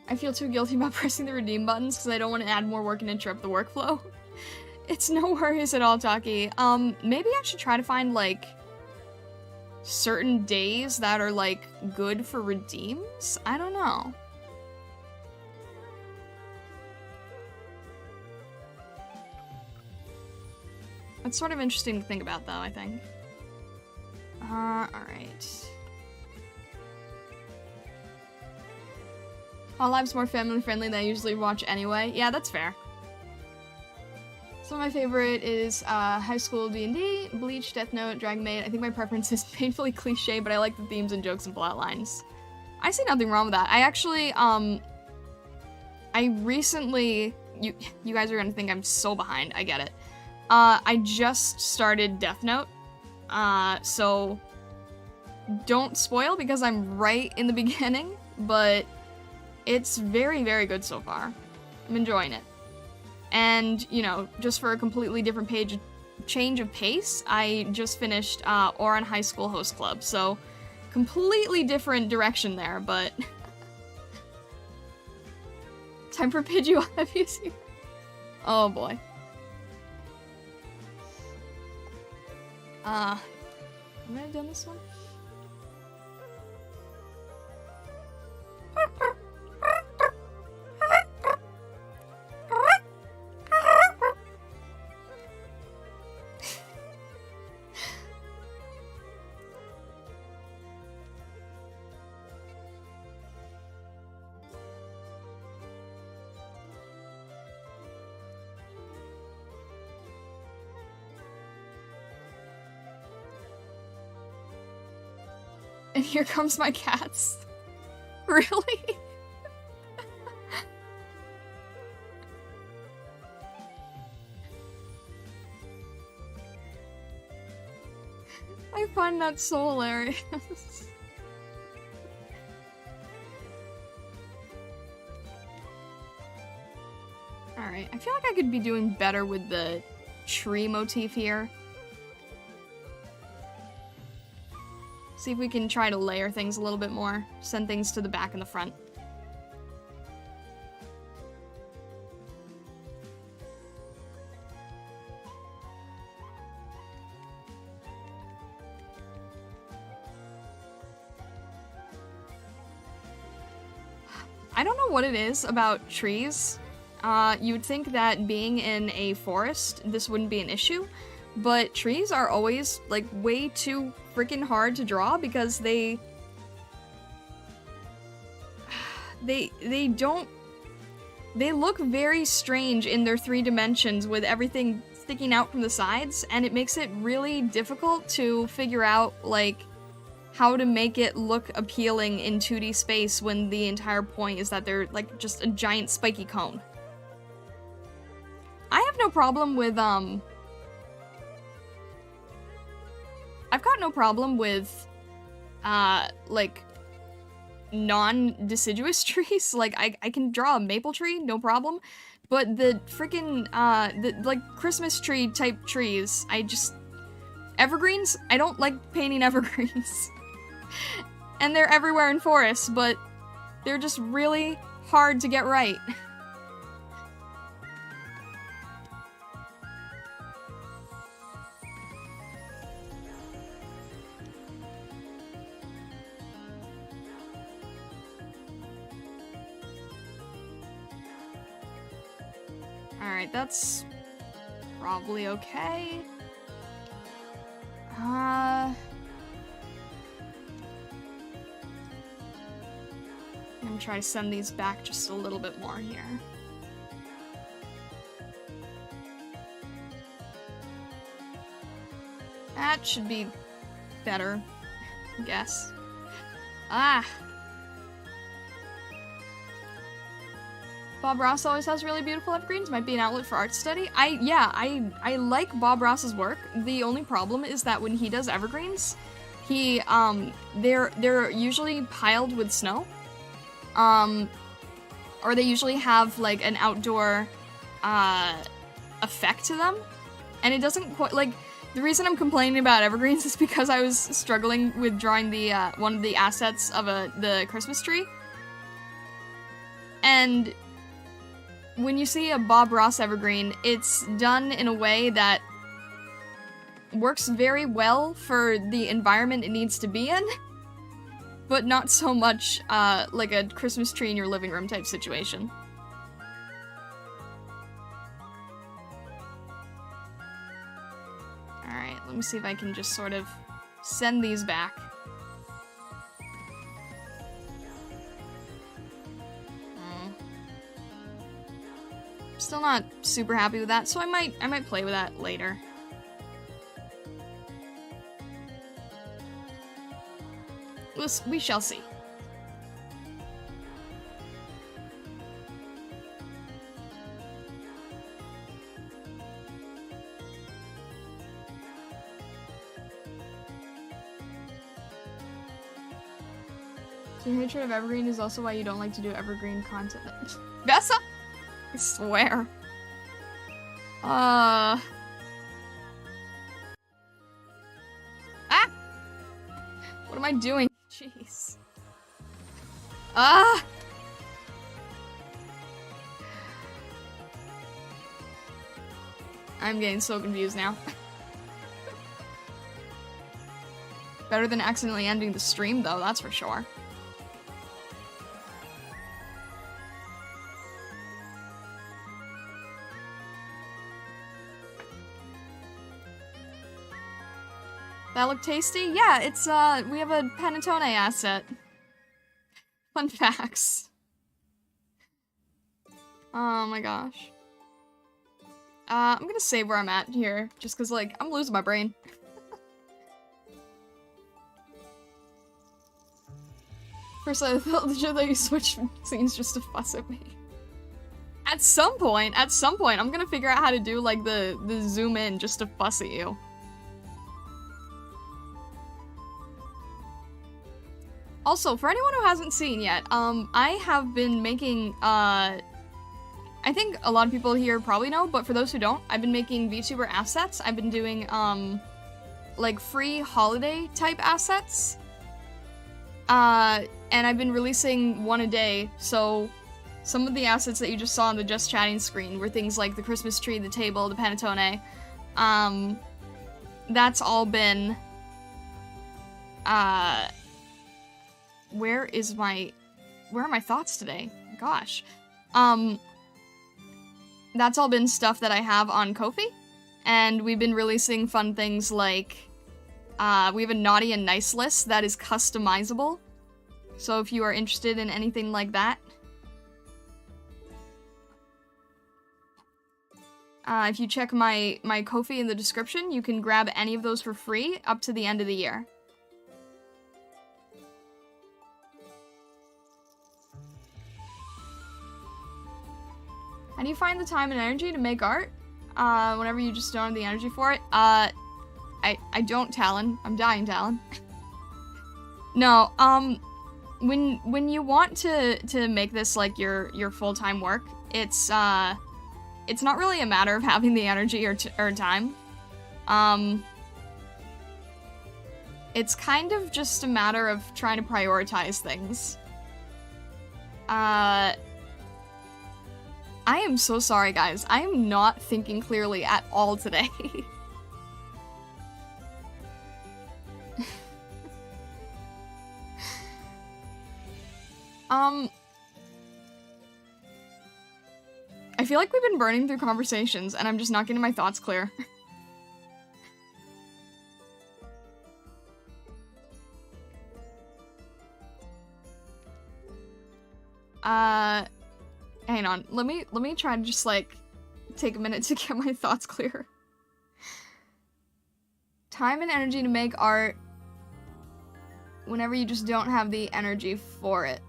I feel too guilty about pressing the redeem buttons because I don't want to add more work and interrupt the workflow. It's no worries at all, Taki. Maybe I should try to find, like, certain days that are, like, good for redeems? I don't know. That's sort of interesting to think about, though, I think. Alright. Hololive's more family-friendly than I usually watch anyway. Yeah, that's fair. Some of my favorite is High School D&D, Bleach, Death Note, Dragon Maid. I think my preference is painfully cliche, but I like the themes and jokes and plot lines. I see nothing wrong with that. I actually, I recently, you guys are gonna think I'm so behind, I get it. I just started Death Note, so don't spoil because I'm right in the beginning, but it's very, very good so far. I'm enjoying it. And, you know, just for a completely different change of pace, I just finished Ouran High School Host Club, so completely different direction there, but Time for Pidgey FUC. Oh boy. I'm gonna have done this one. And here comes my cats. Really? I find that so hilarious. Alright, I feel like I could be doing better with the tree motif here. See if we can try to layer things a little bit more. Send things to the back and the front. I don't know what it is about trees. You would think that being in a forest, this wouldn't be an issue. But trees are always, like, way too freaking hard to draw because they look very strange in their 3 dimensions with everything sticking out from the sides, and it makes it really difficult to figure out, like, how to make it look appealing in 2D space when the entire point is that they're, like, just a giant spiky cone. I have no problem with, I've got no problem with, like, non-deciduous trees. Like, I can draw a maple tree, no problem. But the freaking, like, Christmas tree type trees, evergreens? I don't like painting evergreens. And they're everywhere in forests, but they're just really hard to get right. Alright, that's probably okay. I'm gonna try to send these back just a little bit more here. That should be better, I guess. Bob Ross always has really beautiful evergreens. Might be an outlet for art study. I like Bob Ross's work. The only problem is that when he does evergreens, they're usually piled with snow. Or they usually have, like, an outdoor, effect to them. And it doesn't quite, like, the reason I'm complaining about evergreens is because I was struggling with drawing the, one of the assets of the Christmas tree. And when you see a Bob Ross evergreen, it's done in a way that works very well for the environment it needs to be in, but not so much, like a Christmas tree in your living room type situation. Alright, let me see if I can just sort of send these back. Still not super happy with that, so I might play with that later. We shall see. So your hatred of evergreen is also why you don't like to do evergreen content. Vesa? I swear. Ah! What am I doing? Jeez. I'm getting so confused now. Better than accidentally ending the stream, though, that's for sure. That look tasty? Yeah, it's, we have a panettone asset. Fun facts. Oh my gosh. I'm gonna save where I'm at here, just cause, like, I'm losing my brain. First, I felt legit that you switched scenes just to fuss at me. At some point, I'm gonna figure out how to do, like, the zoom in just to fuss at you. Also, for anyone who hasn't seen yet, I have been making, I think a lot of people here probably know, but for those who don't, I've been making VTuber assets. I've been doing, like, free holiday-type assets. And I've been releasing one a day, so some of the assets that you just saw on the Just Chatting screen were things like the Christmas tree, the table, the panettone. That's all been, where are my thoughts today? Gosh. That's all been stuff that I have on Ko-fi, and we've been releasing fun things like, we have a naughty and nice list that is customizable, so if you are interested in anything like that. If you check my Ko-fi in the description, you can grab any of those for free up to the end of the year. How do you find the time and energy to make art? Whenever you just don't have the energy for it? I don't, Talon. I'm dying, Talon. No, when you want to make this, like, your full-time work, it's not really a matter of having the energy or time. It's kind of just a matter of trying to prioritize things. I am so sorry, guys. I am not thinking clearly at all today. I feel like we've been burning through conversations, and I'm just not getting my thoughts clear. Hang on. Let me try to just, like, take a minute to get my thoughts clear. Time and energy to make art whenever you just don't have the energy for it.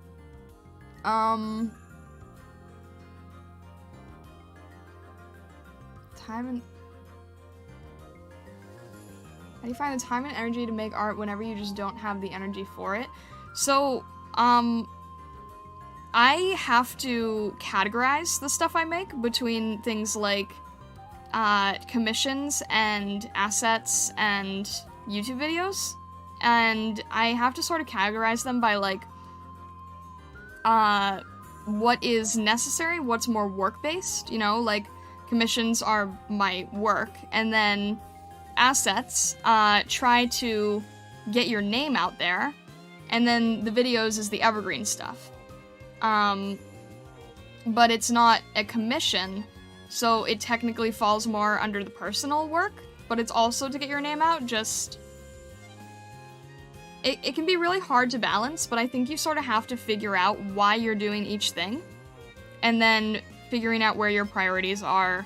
Time and... How do you find the time and energy to make art whenever you just don't have the energy for it? So, I have to categorize the stuff I make between things like, commissions and assets and YouTube videos. And I have to sort of categorize them by, like, what is necessary, what's more work-based, you know, like, commissions are my work, and then assets, try to get your name out there, and then the videos is the evergreen stuff. But it's not a commission, so it technically falls more under the personal work, but it's also to get your name out, just... It can be really hard to balance, but I think you sort of have to figure out why you're doing each thing, and then figuring out where your priorities are,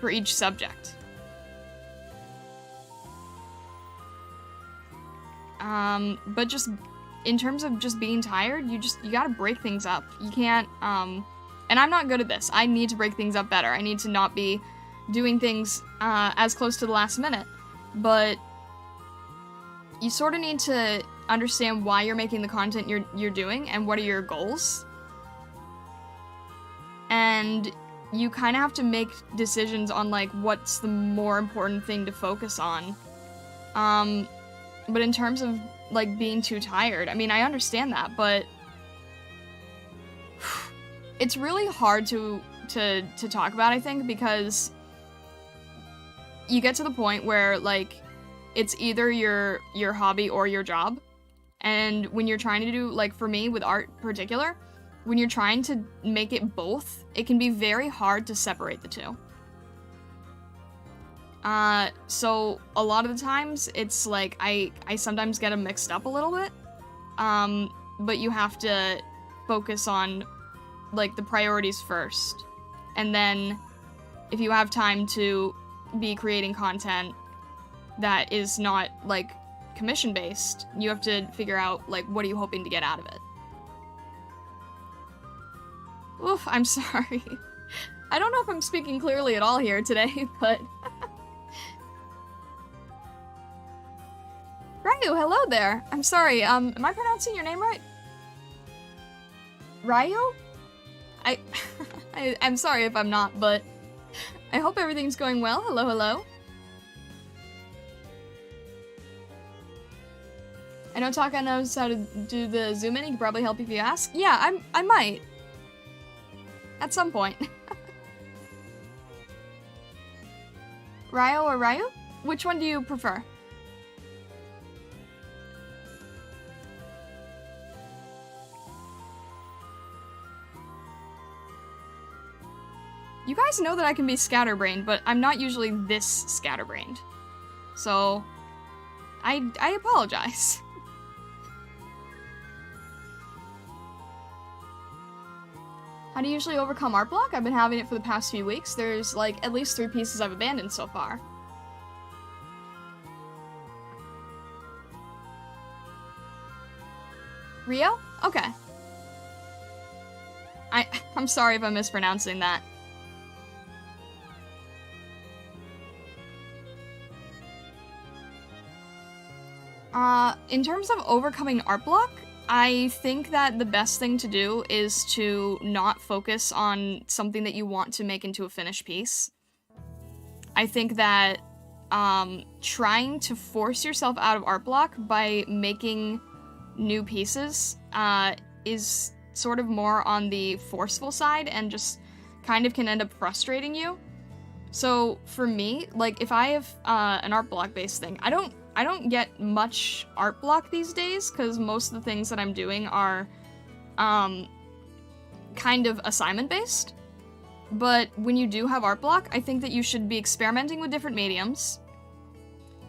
for each subject. But just, in terms of just being tired, you gotta break things up. You can't, and I'm not good at this. I need to break things up better. I need to not be doing things, as close to the last minute. But you sort of need to understand why you're making the content you're doing and what are your goals. And you kind of have to make decisions on, like, what's the more important thing to focus on. But in terms of, like, being too tired, I mean, I understand that, but it's really hard to to talk about, I think, because you get to the point where, like, it's either your hobby or your job. And when you're trying to do, like, for me, with art in particular, when you're trying to make it both, it can be very hard to separate the two. So a lot of the times, it's like, I sometimes get them mixed up a little bit. But you have to focus on, like, the priorities first. And then, if you have time to be creating content that is not, like, commission-based, you have to figure out, like, what are you hoping to get out of it. Oof, I'm sorry. I don't know if I'm speaking clearly at all here today, but... Ryu, hello there! I'm sorry, am I pronouncing your name right? Ryu? I'm sorry if I'm not, but... I hope everything's going well. Hello, hello. I know Taka knows how to do the zoom in. He can probably help if you ask. Yeah, I might. At some point. Ryo or Ryu? Which one do you prefer? You guys know that I can be scatterbrained, but I'm not usually this scatterbrained. So, I apologize. How do you usually overcome art block? I've been having it for the past few weeks. There's, like, at least 3 pieces I've abandoned so far. Rio? Okay. I'm sorry if I'm mispronouncing that. In terms of overcoming art block, I think that the best thing to do is to not focus on something that you want to make into a finished piece. I think that trying to force yourself out of art block by making new pieces is sort of more on the forceful side and just kind of can end up frustrating you. So for me, like, if I have an art block based thing, I don't get much art block these days because most of the things that I'm doing are kind of assignment based. But when you do have art block, I think that you should be experimenting with different mediums.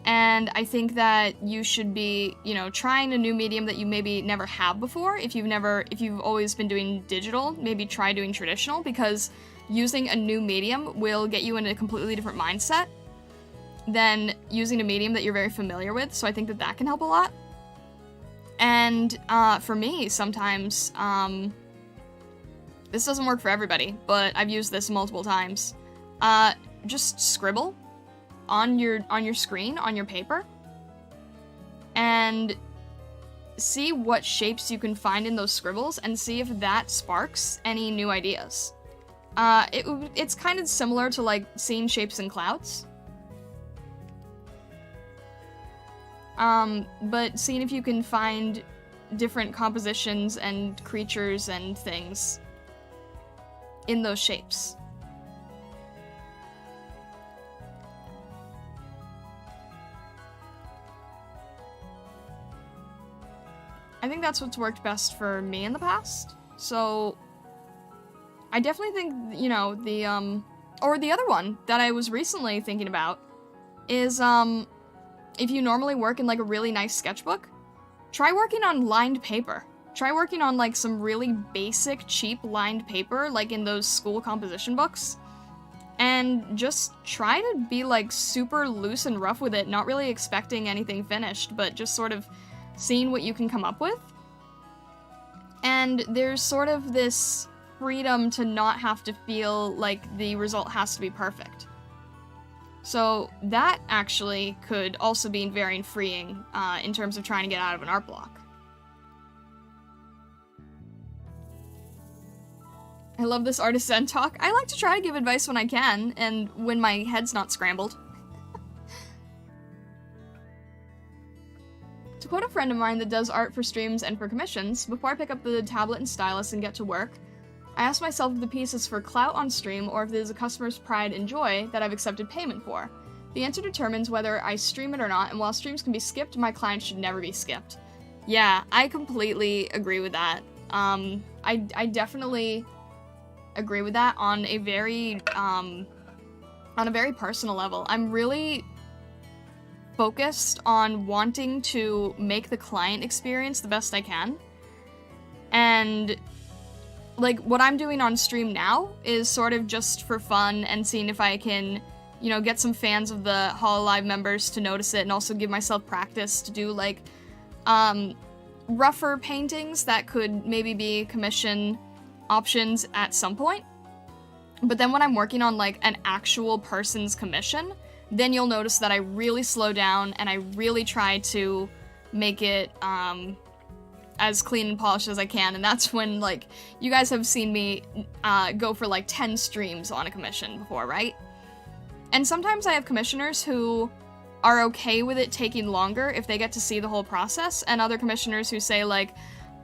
And I think that you should be, you know, trying a new medium that you maybe never have before. If you've always been doing digital, maybe try doing traditional, because using a new medium will get you in a completely different mindset than using a medium that you're very familiar with. So I think that that can help a lot. And for me, sometimes, this doesn't work for everybody, but I've used this multiple times. Just scribble on your screen, on your paper, and see what shapes you can find in those scribbles and see if that sparks any new ideas. It's kind of similar to, like, seeing shapes in clouds. But seeing if you can find different compositions and creatures and things in those shapes. I think that's what's worked best for me in the past. So I definitely think, you know, the other one that I was recently thinking about is, if you normally work in, like, a really nice sketchbook, try working on lined paper. Try working on, like, some really basic, cheap lined paper, like in those school composition books. And just try to be, like, super loose and rough with it, not really expecting anything finished, but just sort of seeing what you can come up with. And there's sort of this freedom to not have to feel like the result has to be perfect. So that actually could also be very freeing in terms of trying to get out of an art block. I love this artist zen talk. I like to try to give advice when I can, and when my head's not scrambled. To quote a friend of mine that does art for streams and for commissions, before I pick up the tablet and stylus and get to work, I ask myself if the piece is for clout on stream or if it is a customer's pride and joy that I've accepted payment for. The answer determines whether I stream it or not, and while streams can be skipped, my clients should never be skipped. Yeah, I completely agree with that. I definitely agree with that on a very personal level. I'm really focused on wanting to make the client experience the best I can. And like what I'm doing on stream now is sort of just for fun and seeing if I can, you know, get some fans of the Hololive members to notice it and also give myself practice to do like rougher paintings that could maybe be commission options at some point. But then when I'm working on like an actual person's commission, then you'll notice that I really slow down and I really try to make it as clean and polished as I can. And that's when, like, you guys have seen me go for like 10 streams on a commission before, right? And sometimes I have commissioners who are okay with it taking longer if they get to see the whole process, and other commissioners who say like,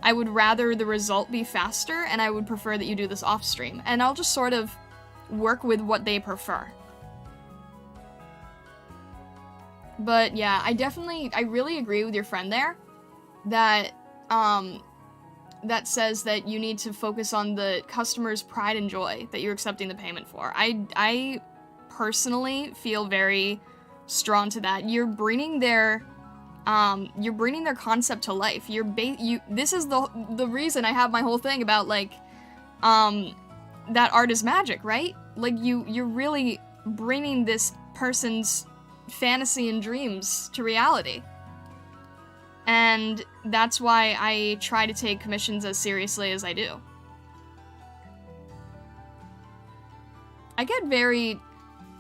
I would rather the result be faster and I would prefer that you do this off stream. And I'll just sort of work with what they prefer. But yeah, I really agree with your friend there that that says that you need to focus on the customer's pride and joy that you're accepting the payment for. I personally feel very strong to that. You're bringing their concept to life. This is the reason I have my whole thing about like that art is magic, right? Like you're really bringing this person's fantasy and dreams to reality. And that's why I try to take commissions as seriously as I do. I get very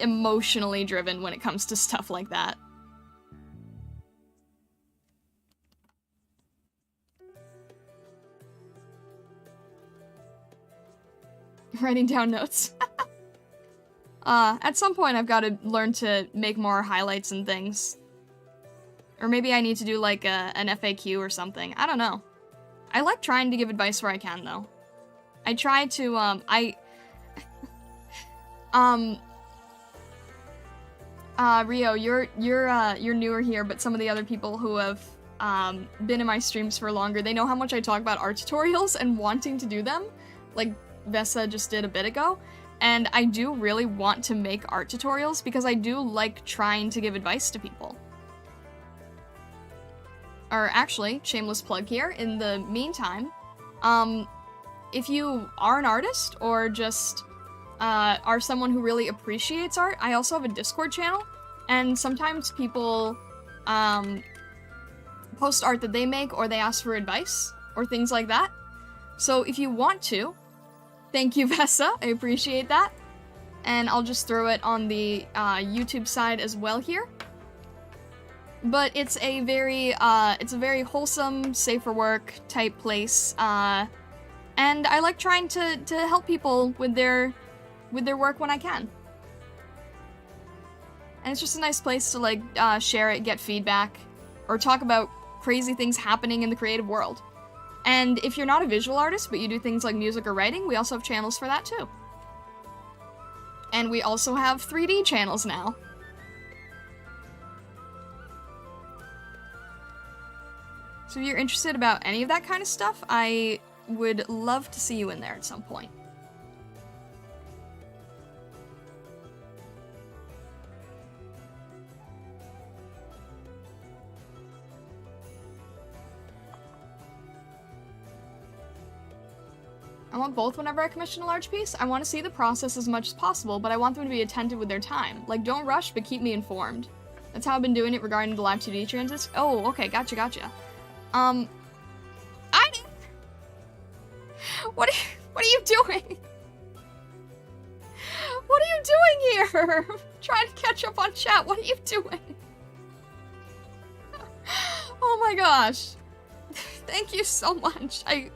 emotionally driven when it comes to stuff like that. Writing down notes. At some point I've got to learn to make more highlights and things. Or maybe I need to do like an FAQ or something. I don't know. I like trying to give advice where I can, though. I try to, Rio, you're newer here, but some of the other people who have, been in my streams for longer, they know how much I talk about art tutorials and wanting to do them, like Vesa just did a bit ago. And I do really want to make art tutorials because I do like trying to give advice to people. Or actually, shameless plug here, in the meantime, if you are an artist or just are someone who really appreciates art, I also have a Discord channel, and sometimes people post art that they make or they ask for advice or things like that. So if you want to, thank you, Vesa, I appreciate that. And I'll just throw it on the YouTube side as well here. But it's a very wholesome, safe for work type place, and I like trying to help people with their work when I can. And it's just a nice place to like share it, get feedback, or talk about crazy things happening in the creative world. And if you're not a visual artist, but you do things like music or writing, we also have channels for that too. And we also have 3D channels now. So if you're interested about any of that kind of stuff, I would love to see you in there at some point. I want both whenever I commission a large piece. I want to see the process as much as possible, but I want them to be attentive with their time. Like, don't rush, but keep me informed. That's how I've been doing it regarding the live 2D transits. Oh, okay, gotcha. What are you doing? What are you doing here? Trying to catch up on chat. What are you doing? Oh my gosh. Thank you so much. I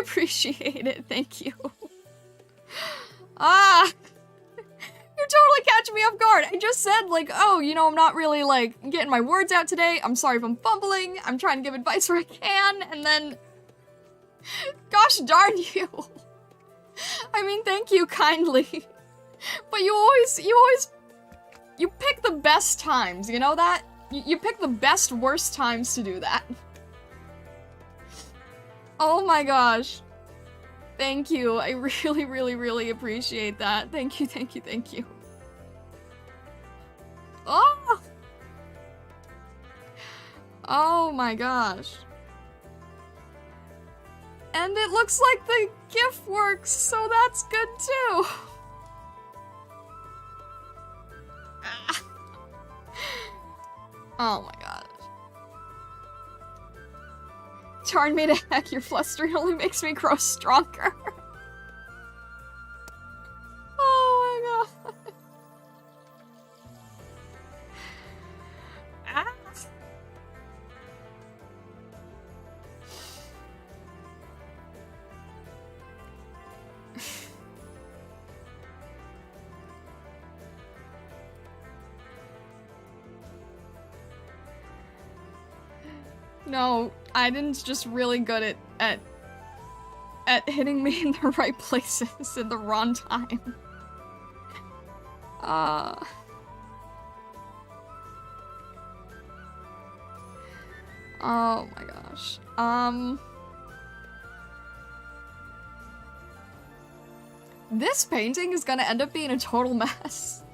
appreciate it. Thank you. You're totally catch me off guard. I just said, like, oh, you know, I'm not really, like, getting my words out today. I'm sorry if I'm fumbling. I'm trying to give advice where I can. And then, gosh darn you. I mean, thank you kindly. But you pick the best times, you know that? You pick the best, worst times to do that. Oh my gosh. Thank you. I really, really, really appreciate that. Thank you, thank you, thank you. Oh! Oh my gosh. And it looks like the GIF works, so that's good too. Oh my god. Darn me to heck, your flustering only makes me grow stronger. Oh my god. Ah. No, Aiden's just really good at hitting me in the right places in the wrong time. Oh my gosh. This painting is gonna end up being a total mess.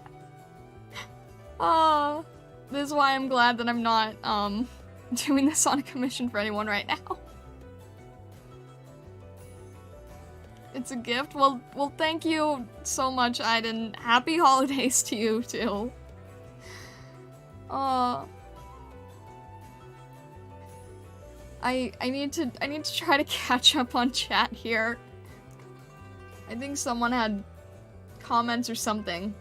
This is why I'm glad that I'm not, doing this on a commission for anyone right now. It's a gift? Well, thank you so much, Aiden. Happy holidays to you, too. I need to try to catch up on chat here. I think someone had comments or something.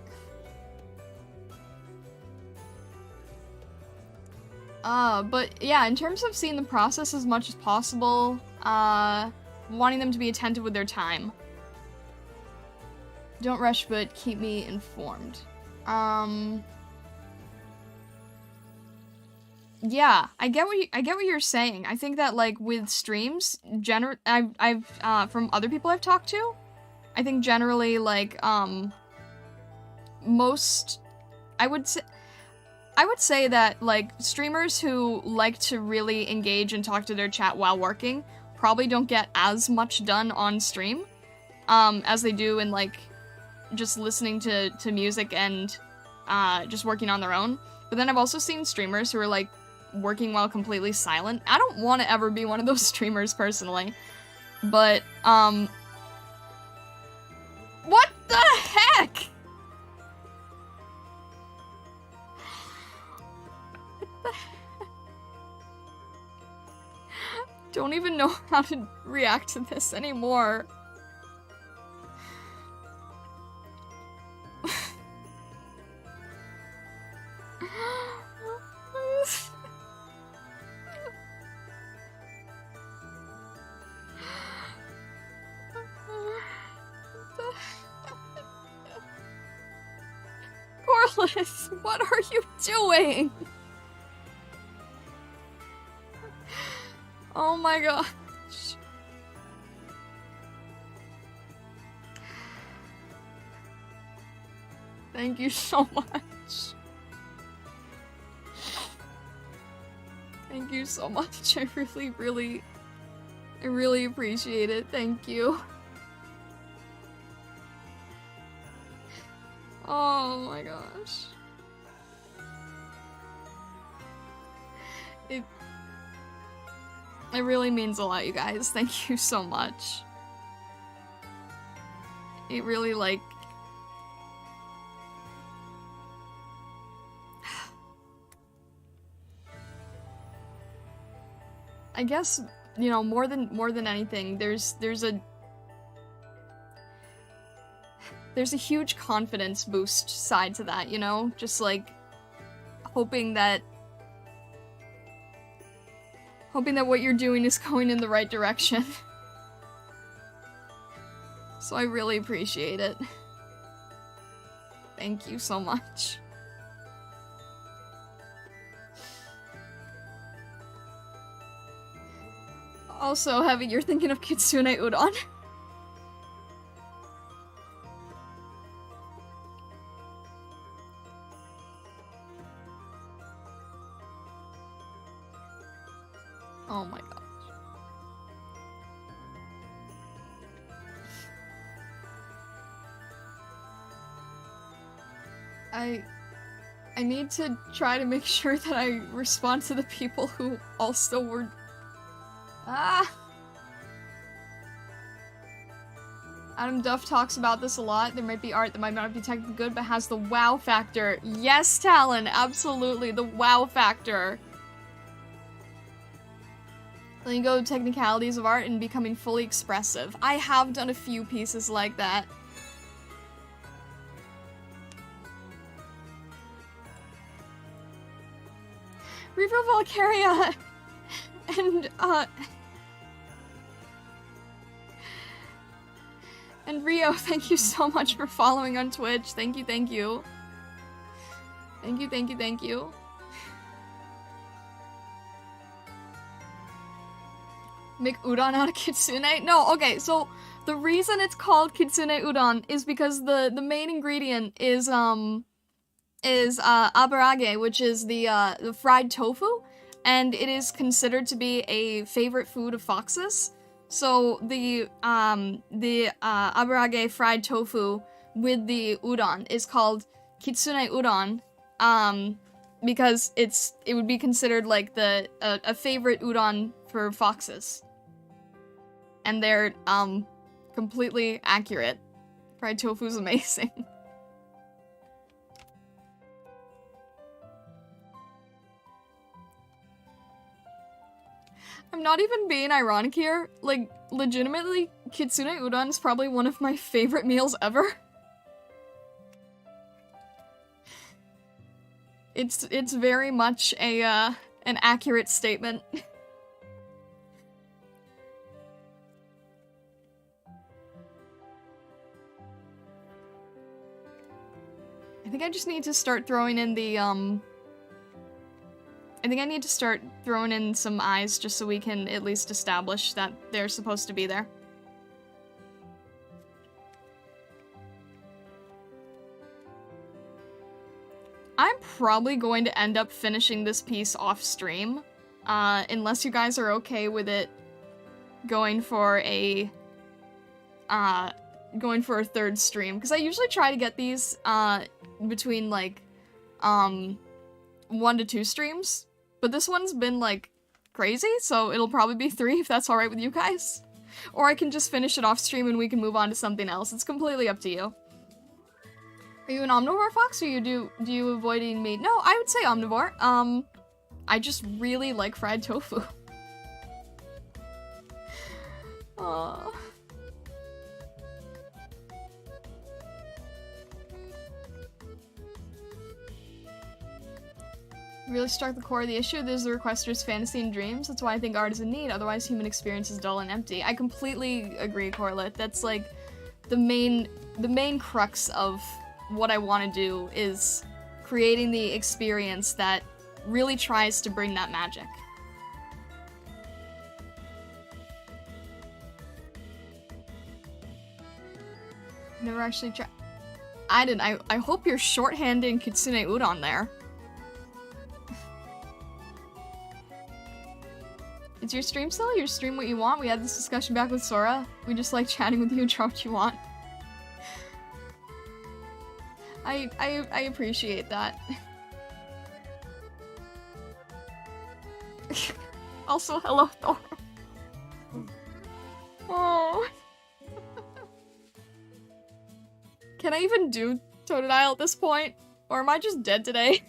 But yeah, in terms of seeing the process as much as possible, wanting them to be attentive with their time. Don't rush, but keep me informed. Yeah, I get what you're saying. I think that, like, with streams, I've from other people I've talked to, I think generally, like, I would say that, like, streamers who like to really engage and talk to their chat while working probably don't get as much done on stream, as they do in, like, just listening to music and, just working on their own. But then I've also seen streamers who are, like, working while completely silent. I don't want to ever be one of those streamers, personally. But, what the heck?! Don't even know how to react to this anymore. Corliss, what are you doing? Oh my gosh. Thank you so much. Thank you so much. I really appreciate it. Thank you. Oh my gosh. It really means a lot, you guys. Thank you so much. It really, like... I guess, you know, more than anything, there's a huge confidence boost side to that, you know? Just, like, hoping that what you're doing is going in the right direction. So I really appreciate it. Thank you so much. Also, Heavy, you're thinking of Kitsune Udon? Oh my gosh. I need to try to make sure that I respond to the people who also were... Ah! Adam Duff talks about this a lot. There might be art that might not be technically good, but has the wow factor. Yes, Talon! Absolutely, the wow factor. Letting go of technicalities of art and becoming fully expressive. I have done a few pieces like that. Revo Valkyria! And Rio, thank you so much for following on Twitch. Thank you, thank you. Thank you, thank you, thank you. Make udon out of kitsune? No, okay, so the reason it's called kitsune udon is because the main ingredient is abarage, which is the fried tofu, and it is considered to be a favorite food of foxes. So the abarage fried tofu with the udon is called kitsune udon, because it would be considered like a favorite udon for foxes. And they're completely accurate. Fried tofu's amazing. I'm not even being ironic here. Like, legitimately, kitsune udon is probably one of my favorite meals ever. It's very much an accurate statement. I think I just need to start throwing in the, I think I need to start throwing in some eyes just so we can at least establish that they're supposed to be there. I'm probably going to end up finishing this piece off stream, unless you guys are okay with it going for a third stream, because I usually try to get these, between, like, 1 to 2 streams, but this one's been, like, crazy, so it'll probably be 3 if that's alright with you guys. Or I can just finish it off stream and we can move on to something else. It's completely up to you. Are you an omnivore fox, or do you avoid eating meat? No, I would say omnivore. I just really like fried tofu. Aww. Really struck the core of the issue. This is the requester's fantasy and dreams. That's why I think art is in need. Otherwise, human experience is dull and empty. I completely agree, Corlett. That's like the main crux of what I want to do is creating the experience that really tries to bring that magic. Never actually tried. I didn't. I hope you're shorthanding kitsune udon there. It's your stream still? You stream what you want? We had this discussion back with Sora. We just like chatting with you and draw what you want. I appreciate that. Also, hello, Thor. Oh. Can I even do Totodile at this point? Or am I just dead today?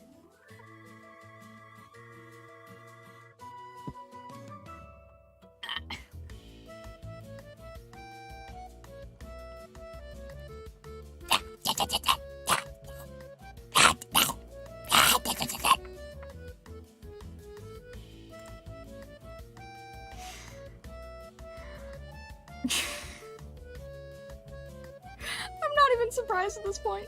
I'm not even surprised at this point.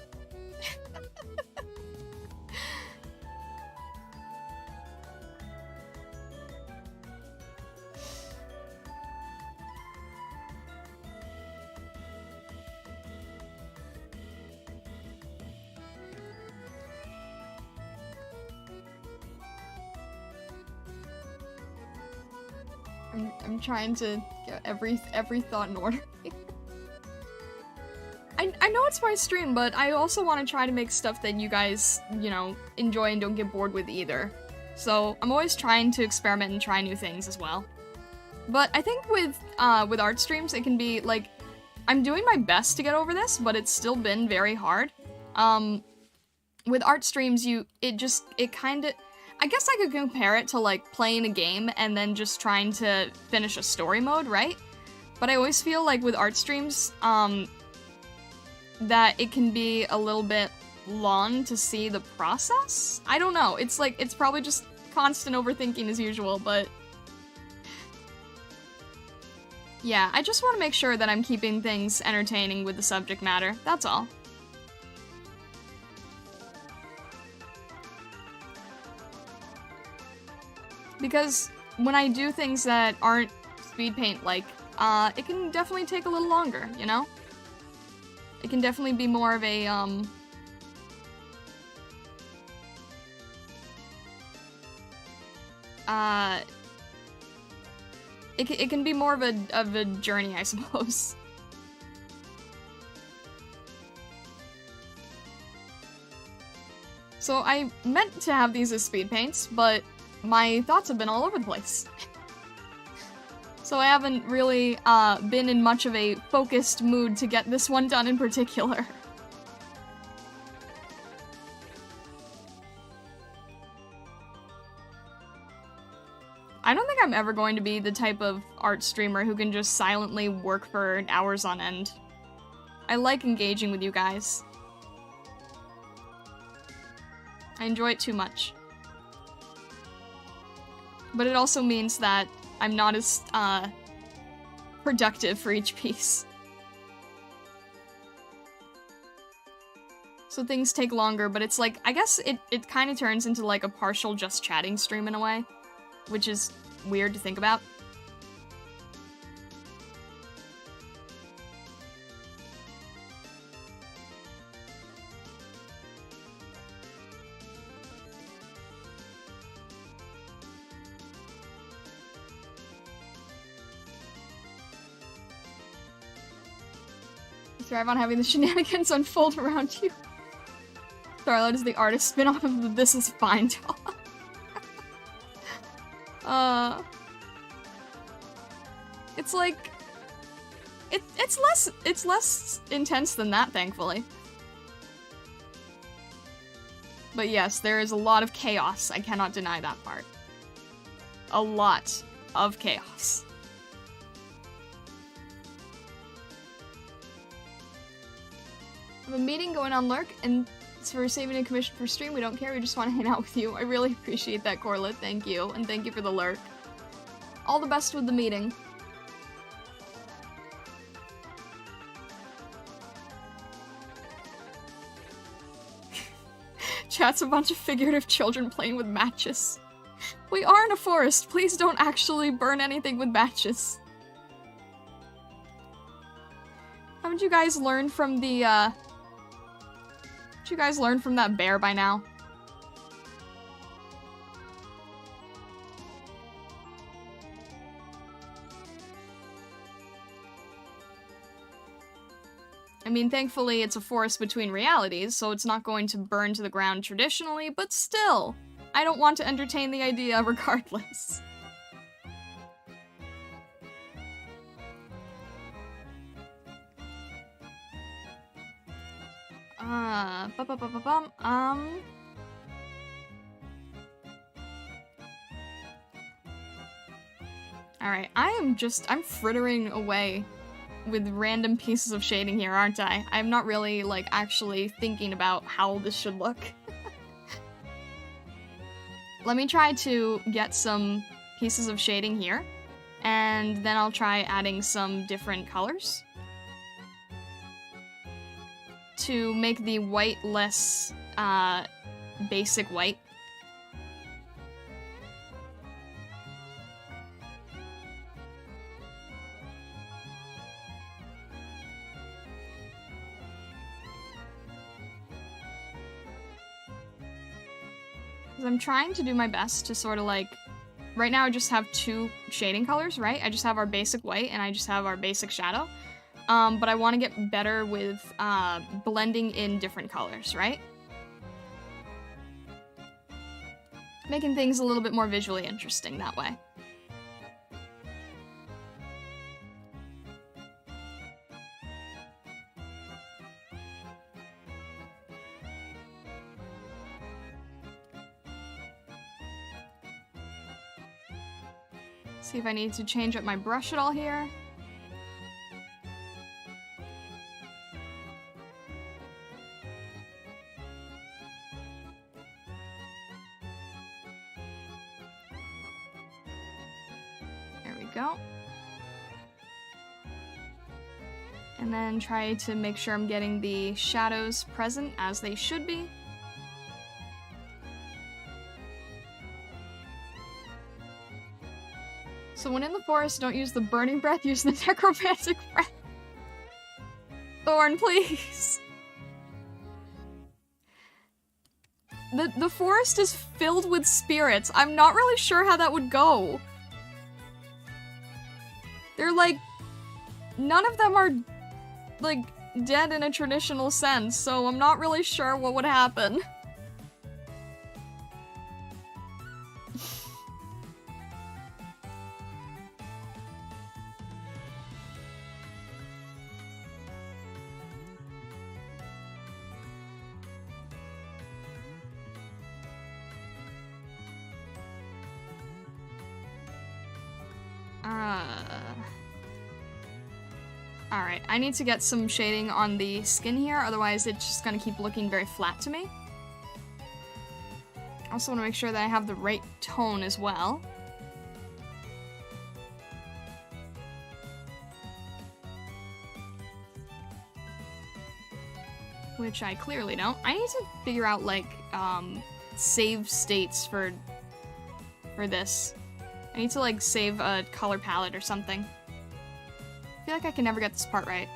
I'm trying to get every thought in order. I know it's my stream, but I also want to try to make stuff that you guys, you know, enjoy and don't get bored with either. So I'm always trying to experiment and try new things as well. But I think with art streams, it can be, like, I'm doing my best to get over this, but it's still been very hard. With art streams, it kind of, I guess I could compare it to, like, playing a game and then just trying to finish a story mode, right? But I always feel like with art streams, that it can be a little bit long to see the process? I don't know. It's like, it's probably just constant overthinking as usual, but yeah, I just want to make sure that I'm keeping things entertaining with the subject matter. That's all. Because when I do things that aren't speed paint like, it can definitely take a little longer, you know? It can definitely be more of a, it can be more of a journey, I suppose. So I meant to have these as speed paints, but my thoughts have been all over the place. So I haven't really been in much of a focused mood to get this one done in particular. I don't think I'm ever going to be the type of art streamer who can just silently work for hours on end. I like engaging with you guys. I enjoy it too much. But it also means that I'm not as, productive for each piece. So things take longer, but it's like, I guess it kind of turns into like a partial just chatting stream in a way, which is weird to think about. Thrive on having the shenanigans unfold around you. Starlight is the artist spin-off of the This Is Fine talk. It's like, it's less intense than that, thankfully. But yes, there is a lot of chaos. I cannot deny that part. A lot of chaos. I have a meeting going on Lurk, and it's for saving a commission for stream. We don't care, we just want to hang out with you. I really appreciate that, Corlett. Thank you, and thank you for the Lurk. All the best with the meeting. Chat's a bunch of figurative children playing with matches. We are in a forest. Please don't actually burn anything with matches. Haven't you guys learned from the, Haven't you guys learned from that bear by now? I mean, thankfully it's a forest between realities, so it's not going to burn to the ground traditionally, but still, I don't want to entertain the idea regardless. Alright, I'm frittering away with random pieces of shading here, aren't I? I'm not really, like, actually thinking about how this should look. Let me try to get some pieces of shading here, and then I'll try adding some different colors to make the white less, basic white. I'm trying to do my best to sort of, like, right now I just have 2 shading colors, right? I just have our basic white and I just have our basic shadow. But I want to get better with blending in different colors, right? Making things a little bit more visually interesting that way. See if I need to change up my brush at all here. There we go. And then try to make sure I'm getting the shadows present as they should be. So when in the forest, don't use the burning breath, use the necromantic breath. Thorn, please. The forest is filled with spirits. I'm not really sure how that would go. They're like, none of them are like dead in a traditional sense, so I'm not really sure what would happen. Alright, I need to get some shading on the skin here, otherwise it's just gonna keep looking very flat to me. I also want to make sure that I have the right tone as well. Which I clearly don't. I need to figure out, like, save states for this. I need to, like, save a color palette or something. I feel like I can never get this part right.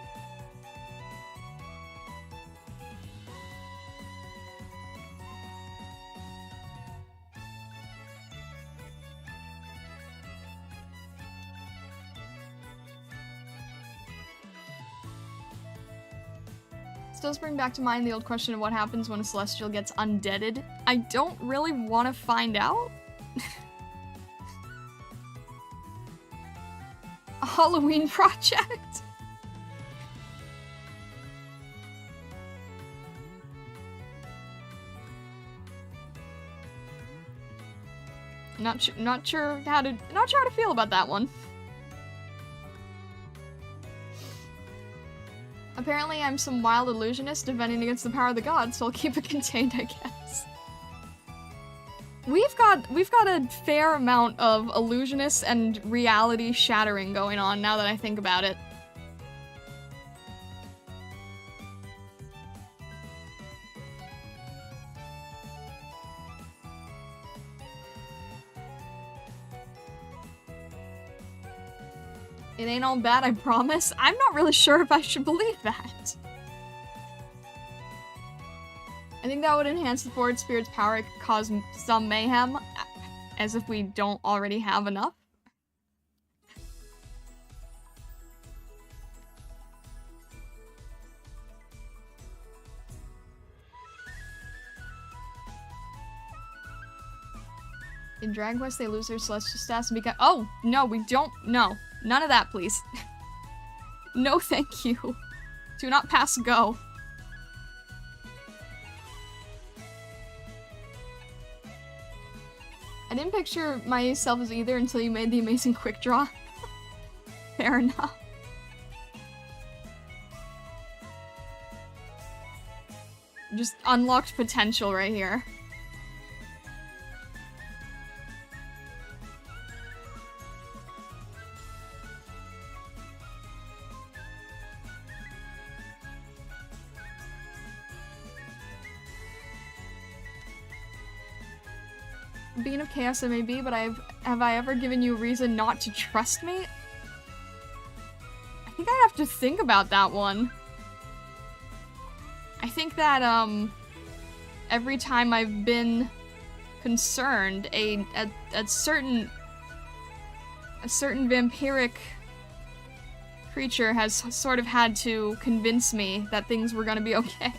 This does bring back to mind the old question of what happens when a celestial gets undeaded. I don't really want to find out. A Halloween project? Not sure how to feel about that one. Apparently I'm some wild illusionist defending against the power of the gods, so I'll keep it contained, I guess. We've got a fair amount of illusionist and reality shattering going on now that I think about it. It ain't all bad, I promise. I'm not really sure if I should believe that. I think that would enhance the forward spirit's power. It could cause some mayhem, as if we don't already have enough. In Dragon Quest, they lose their celestial stats and become— oh, no, we don't— no. None of that, please. No, thank you. Do not pass go. I didn't picture myself as either until you made the amazing quick draw. Fair enough. Just unlocked potential right here. Being of chaos I may be, but have I ever given you a reason not to trust me? I think I have to think about that one. I think that, every time I've been concerned, a certain a certain vampiric creature has sort of had to convince me that things were gonna be okay.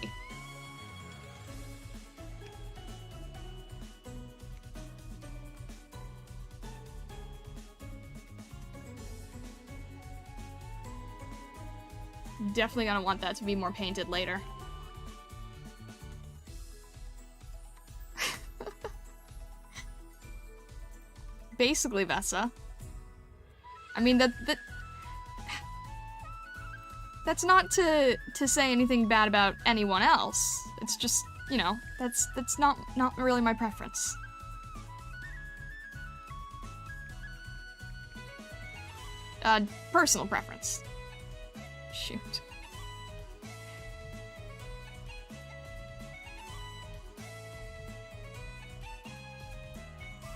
Definitely gonna want that to be more painted later. Basically, Vessa. I mean, that's not to say anything bad about anyone else. It's just, you know, that's not really my preference. Personal preference. Shoot.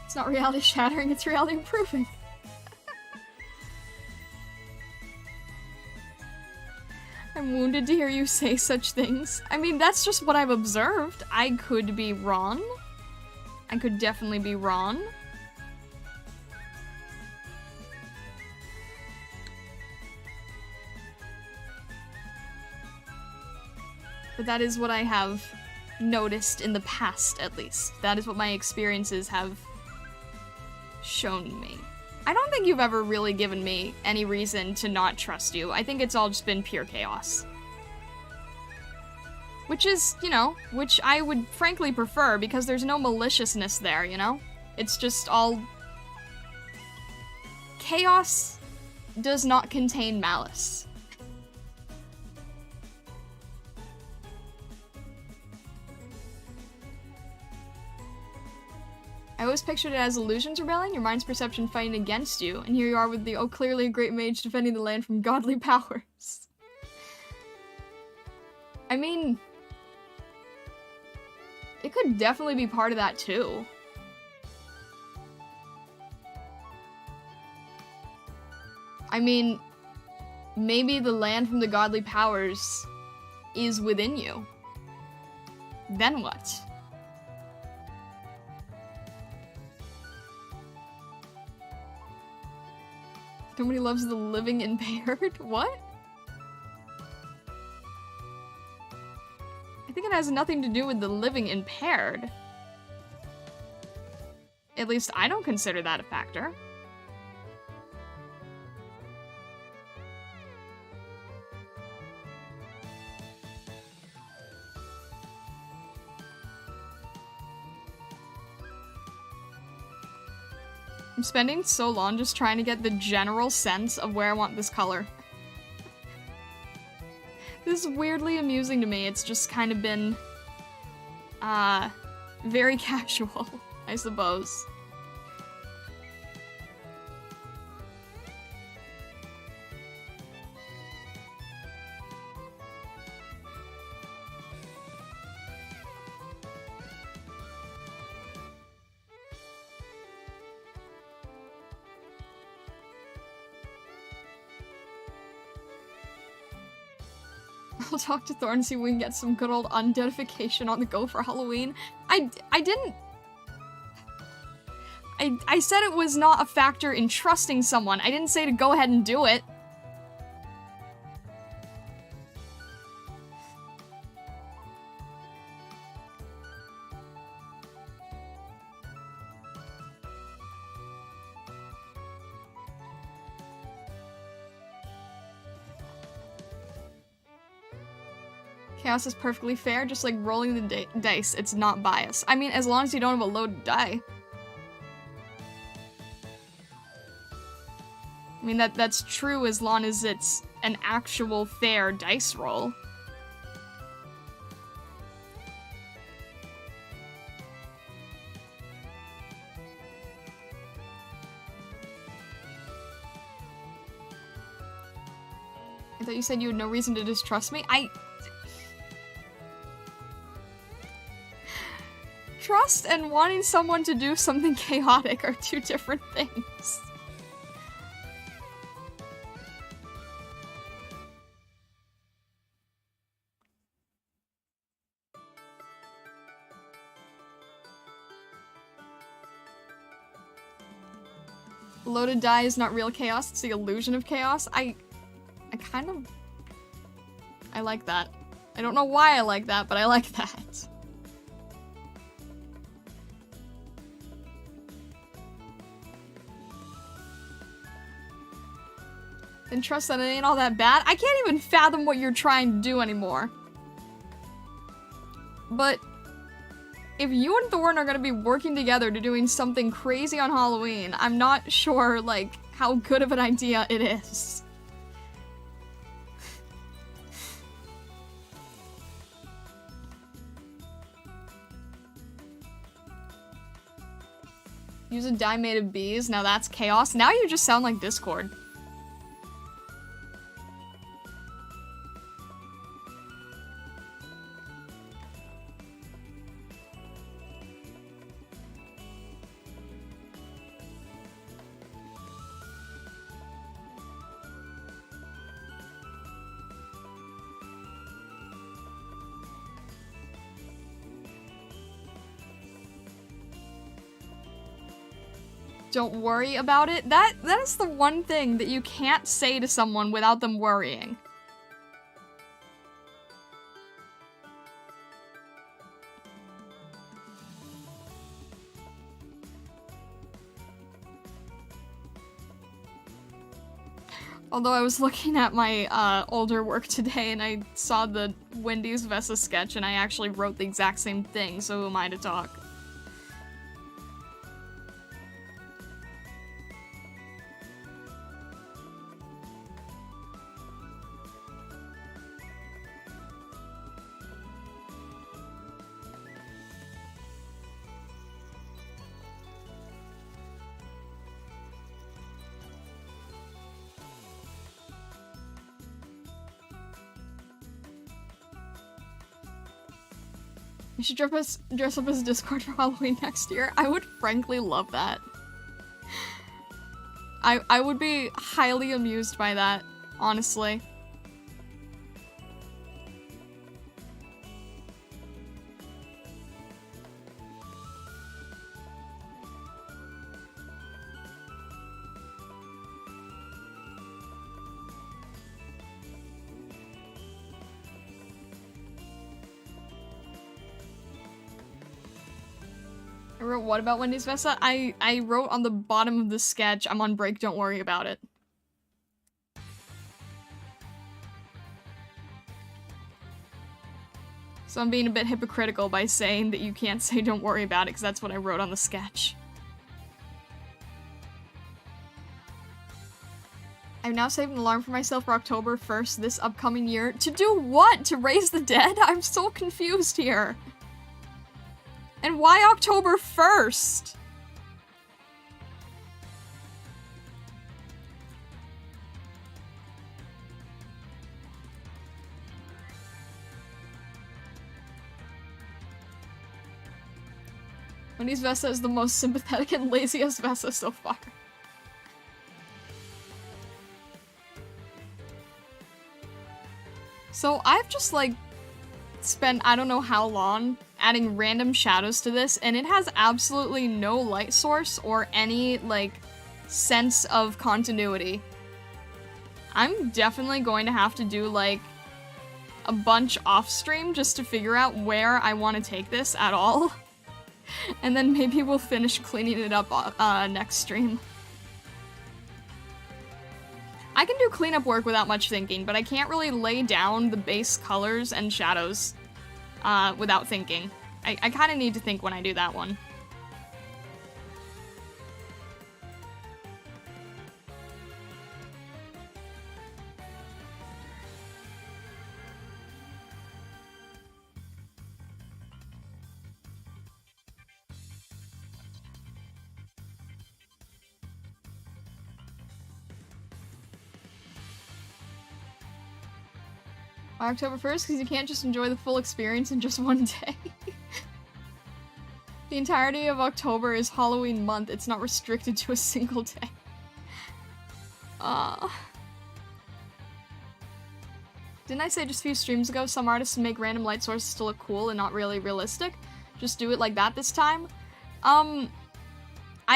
It's not reality shattering, it's reality improving. I'm wounded to hear you say such things. I mean, that's just what I've observed. I could be wrong. I could definitely be wrong. But that is what I have noticed in the past, at least. That is what my experiences have shown me. I don't think you've ever really given me any reason to not trust you. I think it's all just been pure chaos. Which is, you know, which I would frankly prefer, because there's no maliciousness there, you know? It's just all... Chaos does not contain malice. I always pictured it as illusions rebelling, your mind's perception fighting against you, and here you are with the, oh, clearly a great mage defending the land from godly powers. I mean... It could definitely be part of that, too. I mean, maybe the land from the godly powers is within you. Then what? Nobody loves the living impaired? What? I think it has nothing to do with the living impaired. At least I don't consider that a factor. I'm spending so long just trying to get the general sense of where I want this color. This is weirdly amusing to me. It's just kind of been, very casual, I suppose. I'll talk to Thorn and see if we can get some good old undeadification on the go for Halloween. I didn't... I said it was not a factor in trusting someone. I didn't say to go ahead and do it. Chaos is perfectly fair, just like rolling the dice. It's not biased. I mean, as long as you don't have a loaded die. I mean, that's true as long as it's an actual fair dice roll. I thought you said you had no reason to distrust me. Trust and wanting someone to do something chaotic are two different things. Loaded die is not real chaos, it's the illusion of chaos. I like that. I don't know why I like that, but I like that. And trust that it ain't all that bad. I can't even fathom what you're trying to do anymore. But if you and Thorn are gonna be working together to doing something crazy on Halloween, I'm not sure, like, how good of an idea it is. Use a die made of bees, now that's chaos. Now you just sound like Discord. Don't worry about it. That is the one thing that you can't say to someone without them worrying. Although I was looking at my older work today and I saw the Wendy's Vesa sketch and I actually wrote the exact same thing, so who am I to talk? You should dress up as Discord for Halloween next year. I would frankly love that. I would be highly amused by that, honestly. I wrote what about Wendy's Vesa? I wrote on the bottom of the sketch, I'm on break, don't worry about it. So I'm being a bit hypocritical by saying that you can't say don't worry about it, because that's what I wrote on the sketch. I've now saved an alarm for myself for October 1st this upcoming year. To do what? To raise the dead? I'm so confused here. And why October 1st? Wendy's Vesa is the most sympathetic and laziest Vesa so far. So I've just like spent I don't know how long adding random shadows to this, and it has absolutely no light source or any, like, sense of continuity. I'm definitely going to have to do, like, a bunch off-stream just to figure out where I want to take this at all. And then maybe we'll finish cleaning it up next stream. I can do cleanup work without much thinking, but I can't really lay down the base colors and shadows without thinking. I kind of need to think when I do that one. October 1st, because you can't just enjoy the full experience in just one day. The entirety of October is Halloween month. It's not restricted to a single day. Didn't I say just a few streams ago, some artists make random light sources to look cool and not really realistic? Just do it like that this time? I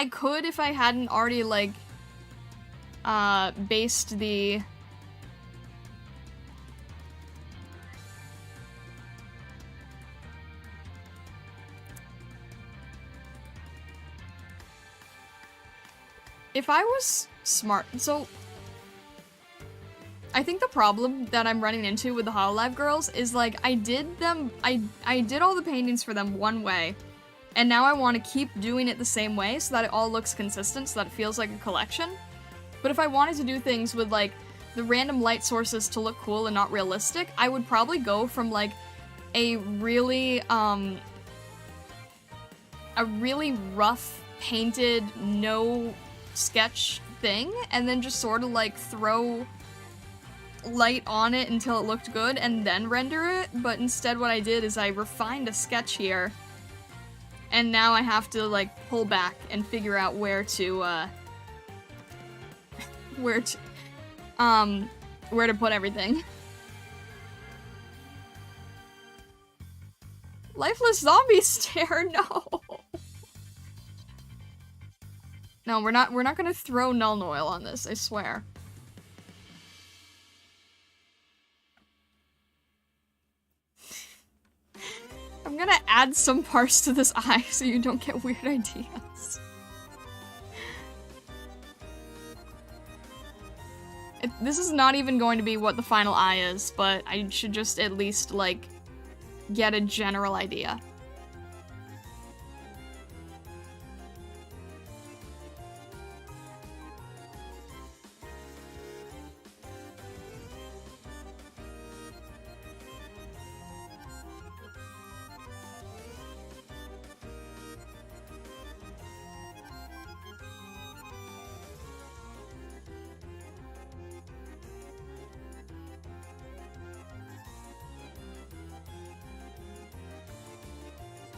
could if I hadn't already, like, based the... If I was smart, so... I think the problem that I'm running into with the Hololive girls is, like, I did all the paintings for them one way, and now I want to keep doing it the same way so that it all looks consistent, so that it feels like a collection. But if I wanted to do things with, like, the random light sources to look cool and not realistic, I would probably go from, like, a really rough, painted, no sketch thing, and then just sort of, like, throw light on it until it looked good, and then render it. But instead what I did is I refined a sketch here, and now I have to, like, pull back and figure out where to put everything. Lifeless zombie stare, no! No, we're not gonna throw Nuln Oil on this, I swear. I'm gonna add some parts to this eye so you don't get weird ideas. This is not even going to be what the final eye is, but I should just at least, like, get a general idea.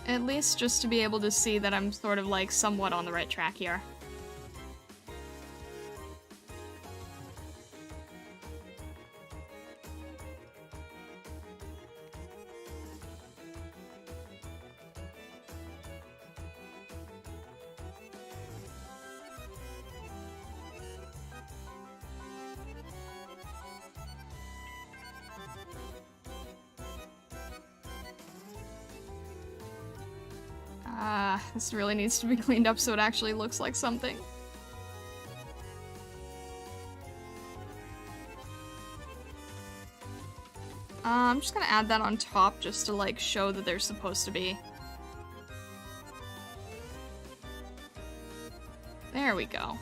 At least just to be able to see that I'm sort of, like, somewhat on the right track here. This really needs to be cleaned up so it actually looks like something. I'm just gonna add that on top just to, like, show that they're supposed to be. There we go.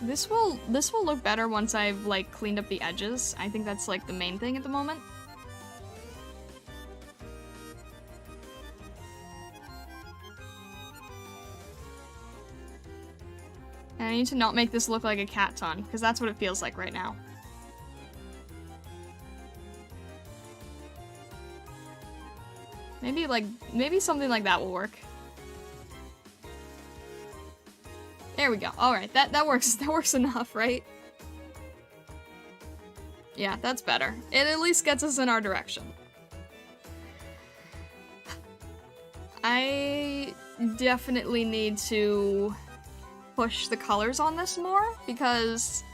This will look better once I've, like, cleaned up the edges. I think that's, like, the main thing at the moment. And I need to not make this look like a cat ton, because that's what it feels like right now. Maybe something like that will work. There we go. Alright, that works enough, right? Yeah, that's better. It at least gets us in our direction. I definitely need to push the colors on this more, because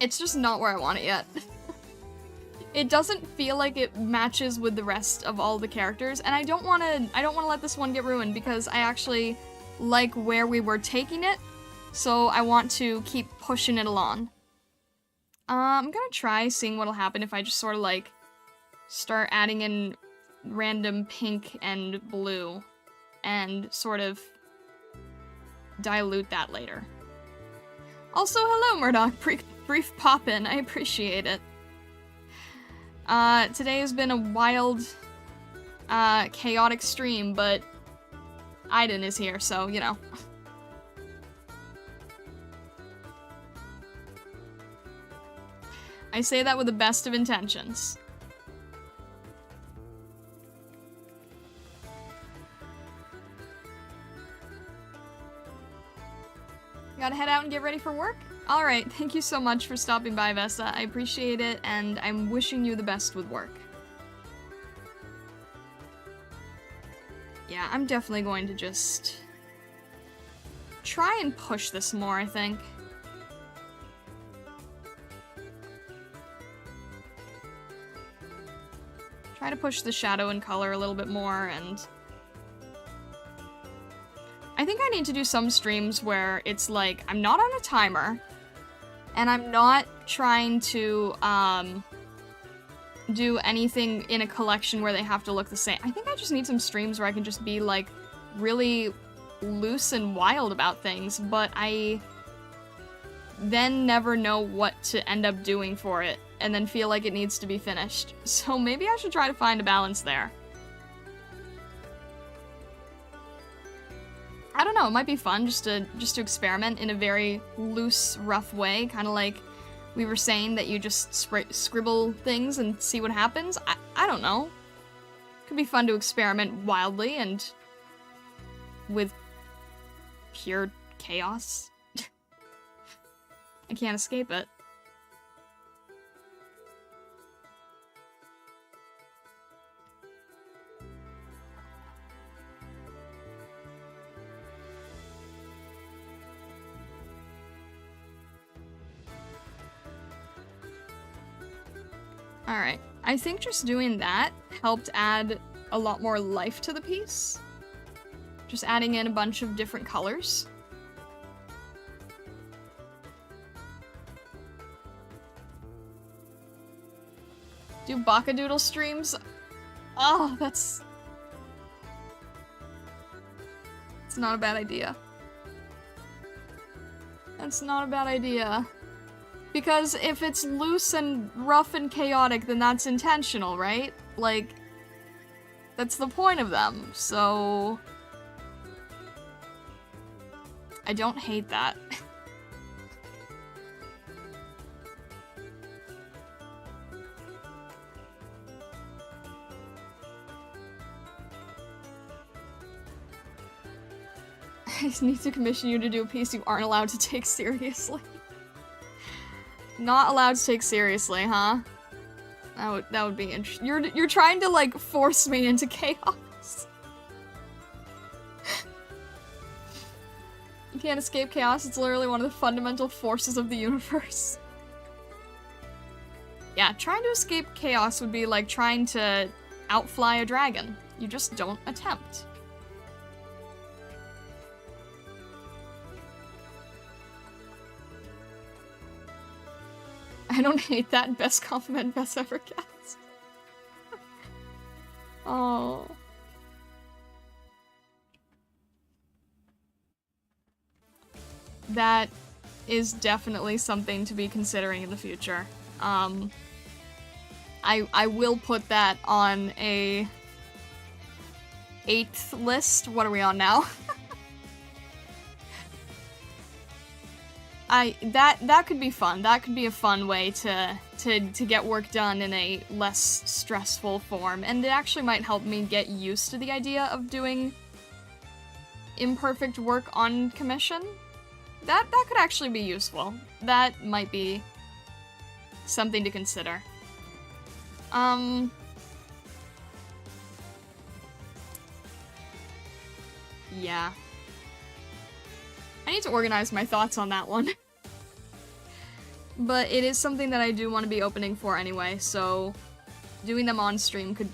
it's just not where I want it yet. It doesn't feel like it matches with the rest of all the characters, and I don't want to let this one get ruined, because I actually like where we were taking it, so I want to keep pushing it along. I'm gonna try seeing what'll happen if I just sort of, like, start adding in random pink and blue and sort of dilute that later. Also, hello, Murdoch. Brief pop-in. I appreciate it. Today has been a wild, chaotic stream, but Aiden is here, so, you know. I say that with the best of intentions. Gotta head out and get ready for work? Alright, thank you so much for stopping by, Vesta. I appreciate it, and I'm wishing you the best with work. Yeah, I'm definitely going to just try and push this more, I think. Try to push the shadow and color a little bit more, and I think I need to do some streams where it's like, I'm not on a timer, and I'm not trying to, do anything in a collection where they have to look the same. I think I just need some streams where I can just be, like, really loose and wild about things, but I then never know what to end up doing for it, and then feel like it needs to be finished. So maybe I should try to find a balance there. I don't know, it might be fun just to experiment in a very loose, rough way, kind of like we were saying that you just scribble things and see what happens. I don't know. Could be fun to experiment wildly and with pure chaos. I can't escape it. Alright, I think just doing that helped add a lot more life to the piece. Just adding in a bunch of different colors. Do Bakadoodle streams? Oh, that's... It's not a bad idea. That's not a bad idea. Because if it's loose and rough and chaotic, then that's intentional, right? Like, that's the point of them, so... I don't hate that. I need to commission you to do a piece you aren't allowed to take seriously. Not allowed to take seriously, huh? That would be interesting. You're trying to, like, force me into chaos. You can't escape chaos. It's literally one of the fundamental forces of the universe. Yeah, trying to escape chaos would be like trying to outfly a dragon. You just don't attempt. I don't hate that. Best compliment Bess ever gets. Oh. That is definitely something to be considering in the future. I will put that on a 8th list. What are we on now? That could be fun. That could be a fun way to get work done in a less stressful form, and it actually might help me get used to the idea of doing imperfect work on commission. That could actually be useful. That might be something to consider. Yeah. I need to organize my thoughts on that one. But it is something that I do want to be opening for anyway, so doing them on stream could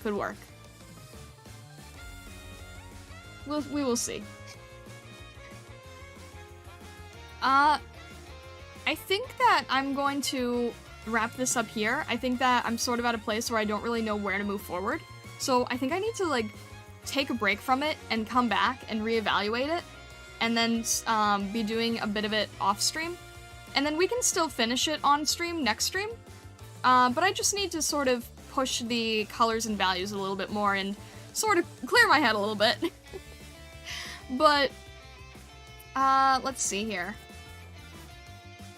work. We will see. I think that I'm going to wrap this up here. I think that I'm sort of at a place where I don't really know where to move forward. So I think I need to, like, take a break from it and come back and reevaluate it, and then be doing a bit of it off stream. And then we can still finish it on stream next stream. But I just need to sort of push the colors and values a little bit more and sort of clear my head a little bit. But, let's see here.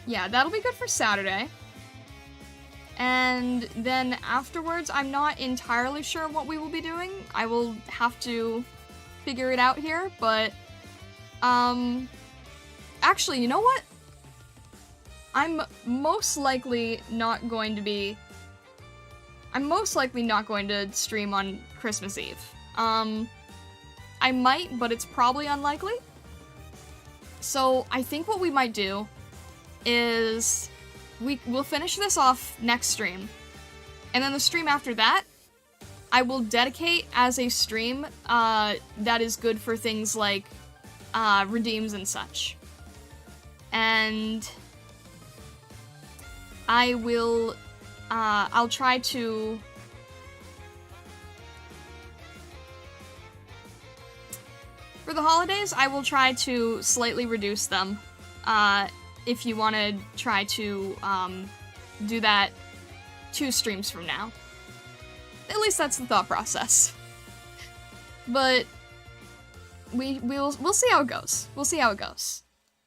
Yeah, that'll be good for Saturday. And then afterwards, I'm not entirely sure what we will be doing. I will have to figure it out here, but Actually, you know what? I'm most likely not going to stream on Christmas Eve. I might, but it's probably unlikely. So I think what we might do is we'll finish this off next stream. And then the stream after that, I will dedicate as a stream that is good for things like redeems and such. And I will, I'll try to... For the holidays, I will try to slightly reduce them, if you want to try to, do that 2 streams from now. At least that's the thought process. But we'll see how it goes. We'll see how it goes.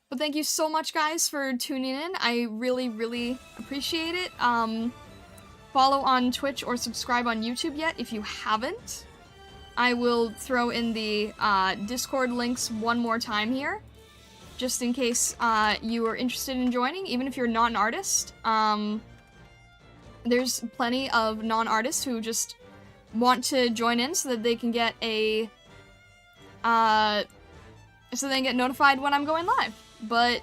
But thank you so much, guys, for tuning in. I really, really appreciate it. Follow on Twitch or subscribe on YouTube yet if you haven't. I will throw in the Discord links one more time here, just in case you are interested in joining, even if you're not an artist. There's plenty of non-artists who just want to join in so that they can get a, so they can get notified when I'm going live. But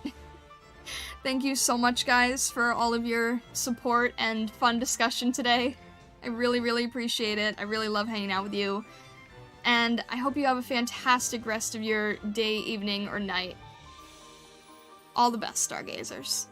thank you so much, guys, for all of your support and fun discussion today. I really, really appreciate it. I really love hanging out with you. And I hope you have a fantastic rest of your day, evening, or night. All the best, Stargazers.